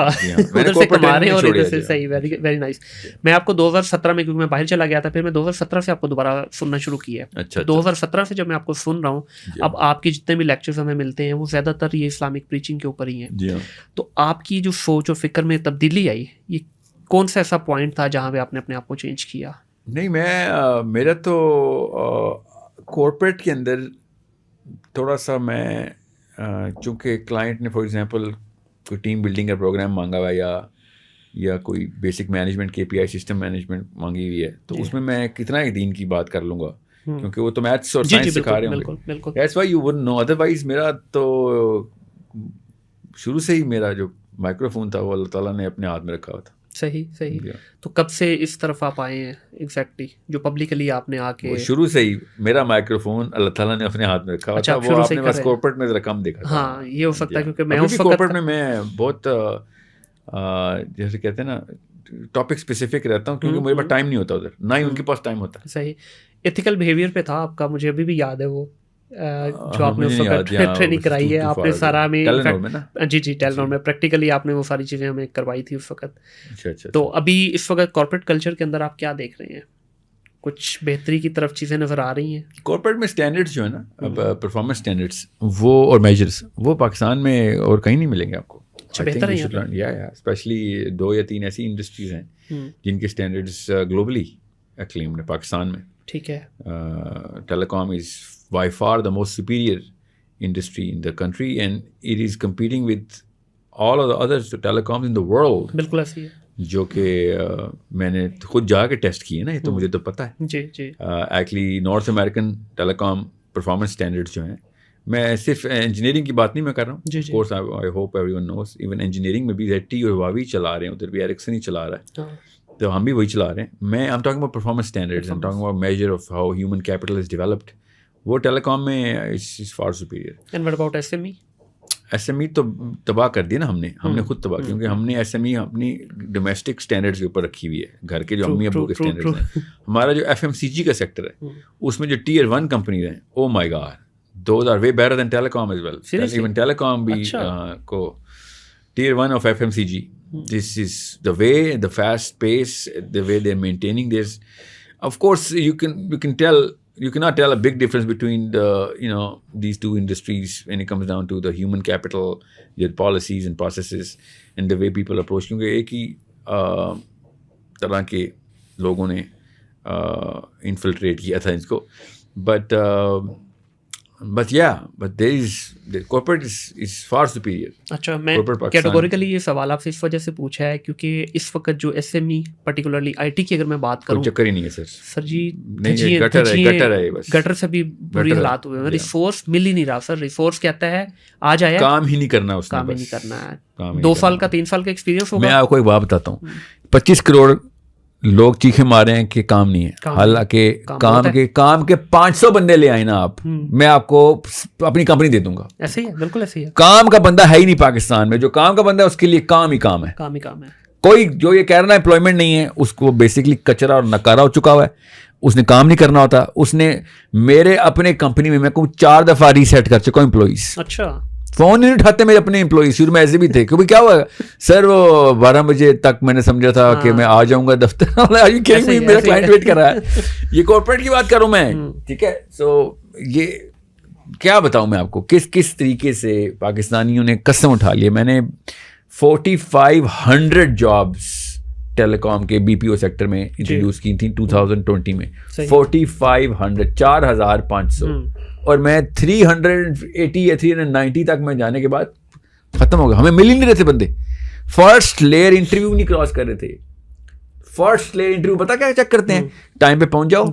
Speaker 2: ادھر سے کما رہے ہیں اور ادھر سے. صحیح, ویری نائس. میں آپ کو 2017 میں, کیونکہ میں باہر چلا گیا تھا, پھر میں 2017 سے آپ کو دوبارہ سننا شروع کیا. 2017 سے جب میں آپ کو سن رہا ہوں, اب آپ کے جتنے بھی لیکچرز ہمیں ملتے ہیں وہ زیادہ تر یہ اسلامک پریچنگ کے اوپر ہی ہیں. تو آپ کی جو سوچ و فکر میں تبدیلی آئی, یہ کون سا ایسا پوائنٹ تھا جہاں پہ آپ نے اپنے آپ کو چینج کیا؟
Speaker 1: نہیں میرا تو کارپوریٹ کے اندر تھوڑا سا میں, چونکہ کلائنٹ نے فار ایگزامپل کوئی ٹیم بلڈنگ کا پروگرام مانگا ہوا یا کوئی basic management KPI system management مانگی ہوئی ہے, تو اس میں کتنا ہی دین کی بات کر لوں گا, کیونکہ وہ تو میتھس اور سائنس سکھا رہے ہوں گے. That's why you wouldn't know. Otherwise میرا تو شروع سے ہی میرا جو مائکرو فون تھا وہ اللہ تعالیٰ نے اپنے ہاتھ میں رکھا ہوا تھا.
Speaker 2: صحیح. تو کب سے اس طرف آپ آئے ہیں ایگزیکٹلی, جو پبلکلی آپ نے آ کے؟
Speaker 1: شروع سے ہی میرا مائکرو فون اللہ تعالیٰ نے اپنے ہاتھ میں رکھا ہوا تھا. وہ آپ نے بس کارپوریٹ میں ذرا کم دیکھا.
Speaker 2: ہاں یہ ہو سکتا ہے, کیونکہ میں اس وقت
Speaker 1: کارپوریٹ میں بہت جیسے کہتے ہیں نا ٹاپک اسپیسیفک رہتا ہوں, کیونکہ میرے پاس ٹائم نہیں ہوتا ادھر, نہ ہی ان کے پاس ٹائم ہوتا ہے.
Speaker 2: صحیح. ایتھیکل بیہیویئر پہ تھا آپ کا, مجھے ابھی بھی یاد ہے وہ جو آپ نے اس وقت ٹریننگ کرائی ہے آپ نے سارا میں. جی ٹیلنور میں پریکٹیکلی آپ نے وہ ساری چیزیں ہمیں کروائی تھی اس وقت. تو ابھی اس وقت کارپوریٹ کلچر کے اندر آپ کیا دیکھ رہے ہیں, کچھ بہتری کی طرف چیزیں نظر آ رہی ہیں؟
Speaker 1: کارپوریٹ میں اسٹینڈرڈس جو ہے نا, پرفارمنس اسٹینڈرڈس وہ اور میجرس, وہ پاکستان میں اور کہیں نہیں ملیں گے آپ کو.
Speaker 2: بہتر ہے
Speaker 1: اسپیشلی 2 یا 3 ایسی انڈسٹریز ہیں جن کے اسٹینڈرڈس گلوبلی ایکلیمڈ ہے پاکستان میں.
Speaker 2: ٹھیک ہے.
Speaker 1: ٹیلی کام از by far the most superior industry in the country and it is competing with all of the other telecoms in the world.
Speaker 2: بالکل ایسی ہے,
Speaker 1: جو کہ میں نے خود جا کے ٹیسٹ کیے نا, یہ تو مجھے تو پتہ ہے.
Speaker 2: جی
Speaker 1: ایکچولی نارتھ امریکن ٹیلی کام پرفارمنس اسٹینڈرڈس جو ہیں, میں صرف انجینئرنگ کی بات نہیں میں کر رہا ہوں, of course I hope every one knows, even engineering میں بھی ZT اور ہواوی چلا رہے ہیں, ادھر بھی ایرکسن ہی چلا رہا ہے, تو ہم بھی وہی چلا رہے ہیں. میں I'm talking about performance standards, I'm talking about measure of how human capital is developed. وہ ٹیلی کام میں is for superior.
Speaker 2: And what about SME
Speaker 1: تو تباہ کر دی نا ہم نے خود تباہ, کیونکہ ہم نے SME اپنی ڈومیسٹک اسٹینڈرڈس کے اوپر رکھی ہوئی ہے, گھر کے جو امی ابو کے اسٹینڈرڈس ہیں. ہمارا جو FMCG کا سیکٹر ہے اس میں جو Tier 1 کمپنیز ہیں, oh my god, those are way better than telecom as well. Even telecom بھی کو Tier 1 of FMCG, this is the way, the fast pace, the way they are maintaining this. Of course you can tell, you cannot tell a big difference between these two industries when it comes down to the human capital, their policies and processes and the way people approach, کیونکہ ایک ہی طرح کے لوگوں نے انفلٹریٹ کیا تھا اس کو. But there is corporate is far superior.
Speaker 2: اچھا, میں کیٹیگوریکلی یہ سوال آپ سے اس وجہ سے پوچھا ہے کیونکہ اس وقت جو SME پرٹیکولرلی IT کی اگر میں بات کروں,
Speaker 1: چکر ہی نہیں ہے سر
Speaker 2: جی,
Speaker 1: گٹر ہے بس,
Speaker 2: گٹر سے بھی بری حالات ہوئے ہیں, ریسورس مل ہی نہیں رہا سر. ریسورس کہتا ہے آج آیا,
Speaker 1: کام ہی نہیں کرنا, اس
Speaker 2: کام ہی نہیں کرنا ہے. 2 سال کا 3 سال کا ایکسپیرینس ہوگا.
Speaker 1: میں آپ کو ایک بات بتاتا ہوں, 25 کروڑ لوگ چیخے مارے ہیں کہ کام نہیں ہے, حالانکہ کام کے 500 بندے لے آئے نا آپ, میں آپ کو اپنی کمپنی دے دوں گا.
Speaker 2: ایسے ہی ہے, بالکل ایسے ہی ہے.
Speaker 1: کام کا بندہ ہے ہی نہیں پاکستان میں, جو کام کا بندہ ہے اس کے لیے کام ہی کام ہے. کوئی جو یہ کہہ رہا ہے امپلائمنٹ نہیں ہے, اس کو بیسکلی کچرا اور نکارا ہو چکا ہوا ہے, اس نے کام نہیں کرنا ہوتا. اس نے میرے اپنے کمپنی میں 4 دفعہ ریسیٹ کر چکا ہوں امپلائیز.
Speaker 2: اچھا,
Speaker 1: فون نہیں اٹھاتے میرے اپنے امپلائیز. شروع میں ایسے بھی تھے, کیونکہ کیا ہوا سر وہ 12 بجے تک میں نے سمجھا تھا کہ میں آ جاؤں گا دفتر, میرا کلائنٹ ویٹ کر رہا ہے. یہ کارپوریٹ کی بات کروں میں, ٹھیک ہے. سو یہ کیا بتاؤں میں آپ کو کس طریقے سے پاکستانیوں نے قسم اٹھا لی. میں نے 4500 جابس ٹیلی کام کے بی پی او سیکٹر میں انٹروڈیوس کی تھیں 2020 میں. 4500, 4500, اور میں 380 یا 390 تک میں جانے کے بعد ختم ہو گیا. ہمیں مل ہی نہیں رہے تھے بندے. فرسٹ لیئر انٹرویو نہیں کراس کر رہے تھے. فرسٹ لیئر انٹرویو پتا کیا چیک کرتے ہیں, ٹائم پہ پہنچ جاؤ,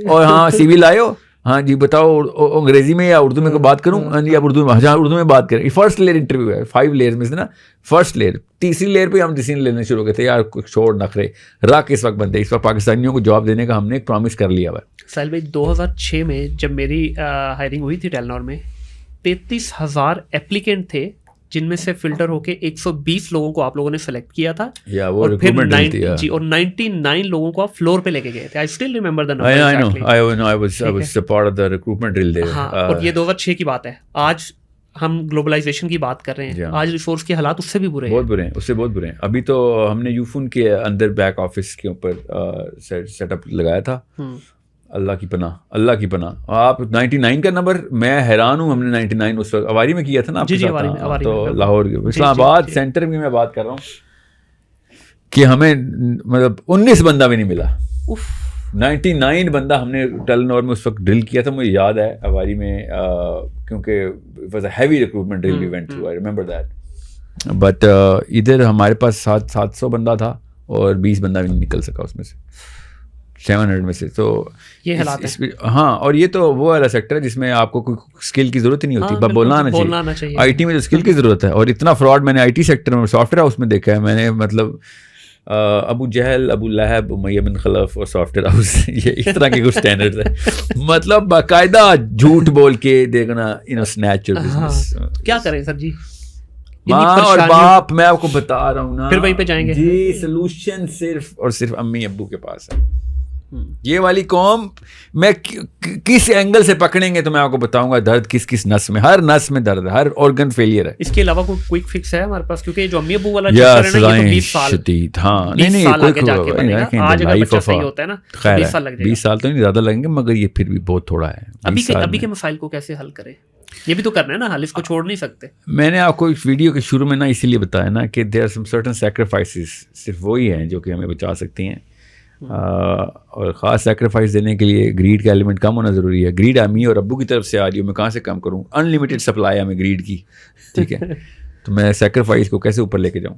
Speaker 1: اور ہاں سی وی لائے ہو, ہاں جی بتاؤ انگریزی میں یا اردو میں بات کروں, یا اردو میں بات کریں. فرسٹ لیئر انٹرویو ہے 5 لیئر میں سے نا. فرسٹ لیئر, تیسری لیئر پہ ہم ڈیسیژن لینے شروع ہو گئے تھے, یار چھوڑ نخرے رکھ اس وقت بندے. اس وقت پاکستانیوں کو جاب دینے کا ہم نے ایک پرومس کر لیا ہوا ہے.
Speaker 2: ساحل بھائی 2006 میں جب میری ہائرنگ ہوئی تھی ٹیلنور میں, 33,000 ایپلیکینٹ تھے, جن میں سے فلٹر ہو کے 120 لوگوں کو آپ لوگوں نے سلیکٹ کیا تھا, اور پھر 99 لوگوں کو آپ فلور پہ لے کے گئے تھے. I still remember the number.
Speaker 1: I was a part of the recruitment drill there.
Speaker 2: اور یہ 2006 کی بات ہے. آج ہم گلوبلائزیشن کی بات کر رہے ہیں, آج ریسورس کے حالات اس سے بھی برے ہیں,
Speaker 1: بہت برے ہیں, اس سے بہت برے ہیں. ابھی تو ہم نے یوفون کے اندر بیک آفس کے اوپر سیٹ اپ لگایا تھا. اللہ کی پناہ. آپ 99 کا نمبر, میں حیران ہوں. ہم نے 99 اس وقت اواری میں کیا تھا نا, تو لاہور اسلام آباد سینٹر میں بات کر رہا ہوں کہ ہمیں مطلب 19 بندہ بھی نہیں ملا. 99 بندہ ہم نے ٹیلنور میں اس وقت ڈرل کیا تھا. مجھے یاد ہے اواری میں, کیونکہ it was a heavy recruitment drill we went through, I remember that. But ادھر ہمارے پاس 700 بندہ تھا اور 20 بندہ بھی نہیں نکل سکا اس میں سے, 700 میں سے. تو
Speaker 2: یہ حالات ہیں.
Speaker 1: ہاں, اور یہ تو وہ والا سیکٹر ہے جس میں آپ کو کوئی اسکل کی ضرورت ہی نہیں ہوتی, بولنا آنا چاہیے. آئی ٹی میں تو اسکل کی ضرورت ہے, اور اتنا فراڈ میں نے آئی ٹی سیکٹر میں سافٹ ویئر ہاؤس میں دیکھا ہے. میں نے مطلب ابو جہل, ابو لہب, امیہ بن خلف اور سافٹ ویئر ہاؤس, یہ اس طرح کے کچھ اسٹینڈرڈ ہیں. مطلب باقاعدہ جھوٹ بول کے دیکھنا, اسنیچ اور بزنس.
Speaker 2: کیا کریں سر جی,
Speaker 1: ماں اور باپ, میں آپ کو بتا رہا ہوں نا,
Speaker 2: پھر وہیں پہ جائیں گے
Speaker 1: جی. سلوشن صرف اور صرف امی ابو کے پاس ہے. یہ والی قوم میں کس اینگل سے پکڑیں گے تو میں آپ کو بتاؤں گا درد کس نس میں, ہر نس میں درد ہے, ہر آرگن فیلئر ہے.
Speaker 2: اس کے علاوہ کوئی کوئک فکس ہے ہمارے پاس, کیونکہ جو امی ابو والا چکر ہے نا, یہ تو 20 سال
Speaker 1: شدید. ہاں نہیں
Speaker 2: آج اگر بچہ صحیح ہوتا ہے نا, 20 سال لگ جائے گا.
Speaker 1: 20 سال تو نہیں زیادہ لگیں گے, مگر یہ پھر بھی بہت تھوڑا ہے.
Speaker 2: ابھی کے مسائل کو کیسے حل کریں, یہ بھی تو کرنا ہے نا حل, اس کو چھوڑ نہیں سکتے.
Speaker 1: میں نے آپ کو اس ویڈیو کے شروع میں نا اسی لیے بتایا نا کہ there are some certain sacrifices, صرف وہی ہیں جو کہ ہمیں بچا سکتی ہیں. اور خاص سیکریفائس دینے کے لیے گریڈ کا ایلیمنٹ کم ہونا ضروری ہے. گریڈ امی اور ابو کی طرف سے آ رہی ہوں, میں کہاں سے کم کروں؟ ان لمیٹیڈ سپلائی ہمیں گریڈ کی, ٹھیک ہے. تو میں سیکریفائس کو کیسے اوپر لے کے جاؤں؟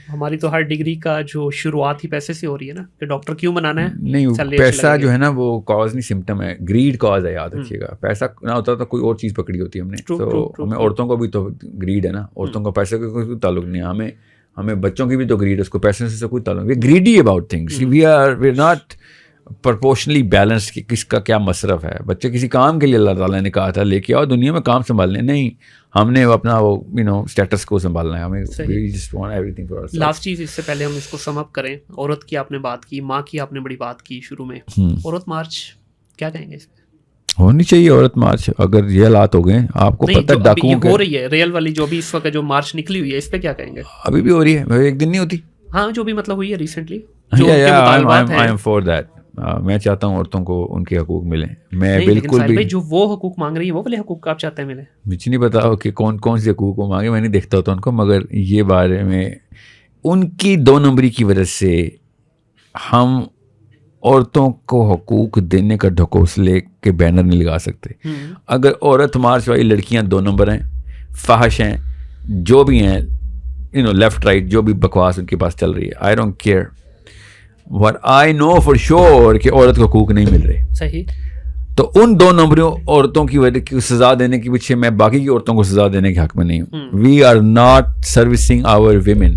Speaker 2: ہماری تو ہر ڈگری کا جو شروعات ہی پیسے سے ہو رہی ہے نا, کہ ڈاکٹر کیوں بنانا ہے.
Speaker 1: نہیں, پیسہ جو ہے نا وہ کاز نہیں, سمٹم ہے. گریڈ کاز ہے, یاد رکھیے گا. پیسہ نہ ہوتا تو کوئی اور چیز پکڑی ہوتی ہم نے. تو ہمیں عورتوں کو بھی تو گریڈ ہے نا, عورتوں کا پیسے کا کوئی تعلق نہیں ہے. ہمیں بچوں کی بھی تو گریڈ ہے, اس کو پیسے سے کوئی تعلق نہیں. Greedy about things, we are not proportionally balance کہ کس کا کیا مصرف ہے. بچے کسی کام کے لیے اللہ تعالیٰ نے کہا تھا لے کے آؤ دنیا میں کام سنبھالنے, نہیں ہم نے اپنا وہ اسٹیٹس کو سنبھالنا ہے. ہمیں
Speaker 2: لاسٹ چیز اس سے پہلے ہم اس کو سم اپ کریں, عورت کی آپ نے بات کی, ماں کی آپ نے بڑی بات کی شروع میں. عورت مارچ کیا کہیں گے اس پہ؟
Speaker 1: ہونی چاہیے عورت مارچ, اگر یہ حالات ہو گئے. آپ کو پتہ ڈاکوؤں
Speaker 2: ہو رہی ہے ریئل والی جو بھی اس وقت جو مارچ نکلی ہوئی ہے, اس پہ کیا کہیں گے؟
Speaker 1: ابھی بھی ہو رہی ہے, ایک دن نہیں ہوتی.
Speaker 2: ہاں جو بھی مطلب ہوئی ہے ریسنٹلی,
Speaker 1: میں چاہتا ہوں عورتوں کو ان کے حقوق ملیں. میں بالکل بھی
Speaker 2: جو وہ حقوق مانگ رہی ہیں وہ والے حقوق آپ چاہتے ہیں ملیں.
Speaker 1: مجھے نہیں پتا کہ کون سے حقوق کو مانگے, میں نہیں دیکھتا ہوتا ان کو, مگر یہ بارے میں ان کی 2 نمبری کی وجہ سے ہم عورتوں کو حقوق دینے کا ڈھکوسلے کے بینر نہیں لگا سکتے. اگر عورت مارچ والی لڑکیاں 2 نمبر ہیں, فحش ہیں, جو بھی ہیں, لیفٹ رائٹ جو بھی بکواس ان کے پاس چل رہی ہے, I don't care. What I know for sure کہ عورت کو حقوق نہیں مل رہے.
Speaker 2: صحیح.
Speaker 1: تو ان 2 نمبریوں عورتوں کی وجہ کی سزا دینے کے پیچھے میں باقی کی عورتوں کو سزا دینے کے حق میں نہیں ہوں. We are not servicing our women.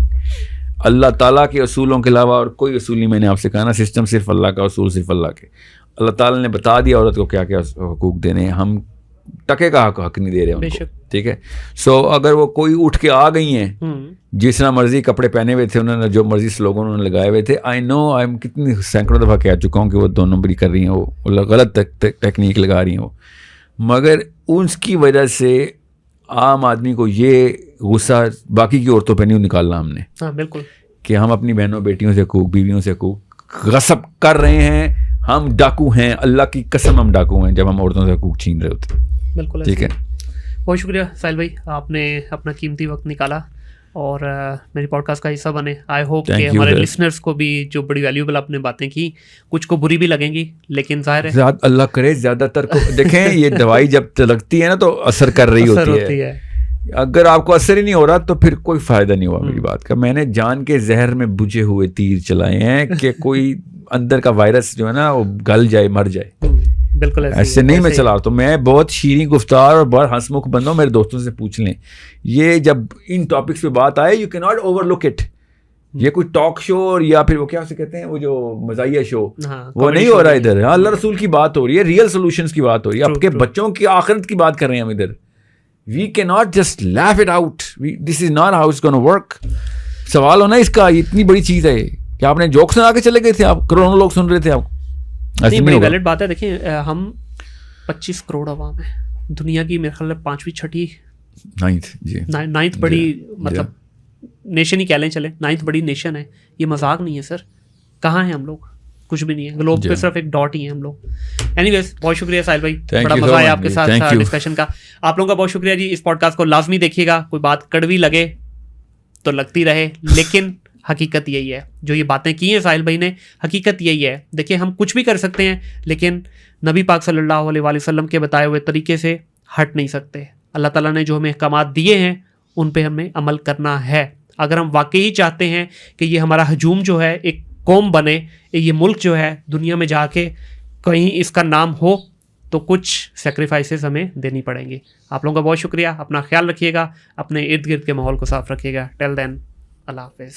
Speaker 1: اللہ تعالیٰ کے اصولوں کے علاوہ اور کوئی اصول نہیں. میں نے آپ سے کہا نا, سسٹم صرف اللہ کا, اصول صرف اللہ کے. اللہ تعالیٰ نے بتا دیا عورت کو کیا کیا حقوق دینے ہیں, ہم ٹکے کا حق نہیں دے رہے ان کو, ٹھیک ہے. سو اگر وہ کوئی اٹھ کے آ گئی ہیں, جس طرح مرضی کپڑے پہنے ہوئے تھے انہوں نے, جو مرضی سلوگن انہوں نے لگائے ہوئے تھے, آئی کتنی سینکڑوں دفعہ کہہ چکا ہوں کہ وہ 2 نمبری کر رہی ہیں, وہ غلط ٹیکنیک لگا رہی ہیں وہ. مگر اس کی وجہ سے عام آدمی کو یہ غصہ باقی کی عورتوں پہ نہیں نکالنا ہم نے.
Speaker 2: ہاں بالکل, کہ
Speaker 1: ہم اپنی بہنوں بیٹیوں سے حقوق, بیویوں سے حقوق غصب کر رہے ہیں. ہم ڈاکو ہیں, اللہ کی قسم ہم ڈاکو ہیں جب ہم عورتوں سے حقوق چھین رہے ہوتے ہیں.
Speaker 2: بالکل,
Speaker 1: ٹھیک ہے.
Speaker 2: بہت شکریہ ساحل بھائی, آپ نے اپنا قیمتی وقت نکالا اور میری پوڈ کاسٹ کا حصہ بنے. آئی ہوپ کہ ہمارے لسنرس کو بھی جو بڑی ویلیوبل آپ نے باتیں کی, کچھ کو بری بھی لگیں گی, لیکن ظاہر ہے
Speaker 1: اللہ کرے زیادہ تر کو دیکھیں, یہ دوائی جب لگتی ہے نا تو اثر کر رہی ہوتی ہے. اگر آپ کو اثر ہی نہیں ہو رہا تو پھر کوئی فائدہ نہیں ہوا میری بات کا. میں نے جان کے زہر میں بجھے ہوئے تیر چلائے ہیں کہ کوئی اندر کا وائرس جو ہے نا وہ گل جائے, مر جائے.
Speaker 2: بالکل
Speaker 1: ایسے نہیں میں چلا رہا. تو میں بہت شیریں گفتار اور بہت ہنس مکھ بندہ ہوں, میرے دوستوں سے پوچھ لیں. یہ جب ان ٹاپکس پہ بات آئے, یو کی ناٹ اوور لک اٹ. یہ کوئی ٹاک شو یا پھر وہ کیا اسے کہتے ہیں, وہ جو مزاحیہ شو, وہ نہیں ہو رہا ادھر. اللہ رسول کی بات ہو رہی ہے, ریئل سولوشنز کی بات ہو رہی ہے, آپ کے بچوں کی آخرت کی بات کر رہے ہیں ہم ادھر. We cannot just laugh it out. This is not how it's going to work. سوال ہونا اس کا, اتنی بڑی چیز ہے کہ آپ نے جوک سنا کے چلے گئے تھے, آپ کروڑوں لوگ سن رہے تھے آپ.
Speaker 2: نہیں, بڑی ویلڈ بات ہے. دیکھیں ہم 25 کروڑ عوام ہیں, دنیا کی میرے خیال میں 5ویں 6ٹھی 9th بڑی مطلب نیشن ہی کہہ لیں, چلیں 9th بڑی نیشن ہے. یہ مذاق نہیں ہے سر. کہاں ہیں ہم لوگ؟ کچھ بھی نہیں ہے. گلوب پہ صرف ایک ڈاٹ ہی ہیں ہم لوگ. اینی ویز, بہت شکریہ ساحل بھائی, بڑا مزہ آیا آپ کے ساتھ ڈسکشن کا. آپ لوگوں کا بہت شکریہ جی. اس پوڈ کاسٹ کو لازمی دیکھیے گا. کوئی بات کڑوی لگے تو لگتی رہے, لیکن حقیقت یہی ہے. جو یہ باتیں کی ہیں ساحل بھائی نے, حقیقت یہی ہے. دیکھیں ہم کچھ بھی کر سکتے ہیں, لیکن نبی پاک صلی اللہ علیہ وآلہ وسلم کے بتائے ہوئے طریقے سے ہٹ نہیں سکتے. اللہ تعالیٰ نے جو ہمیں احکامات دیے ہیں ان پہ ہمیں عمل کرنا ہے. اگر ہم واقعی چاہتے ہیں کہ یہ ہمارا ہجوم جو ہے ایک قوم بنے, یہ ملک جو ہے دنیا میں جا کے کہیں اس کا نام ہو, تو کچھ سیکریفائسز ہمیں دینی پڑیں گی. آپ لوگوں کا بہت شکریہ. اپنا خیال رکھیے گا, اپنے ارد گرد کے ماحول کو صاف رکھیے گا. ٹل دین, اللہ حافظ.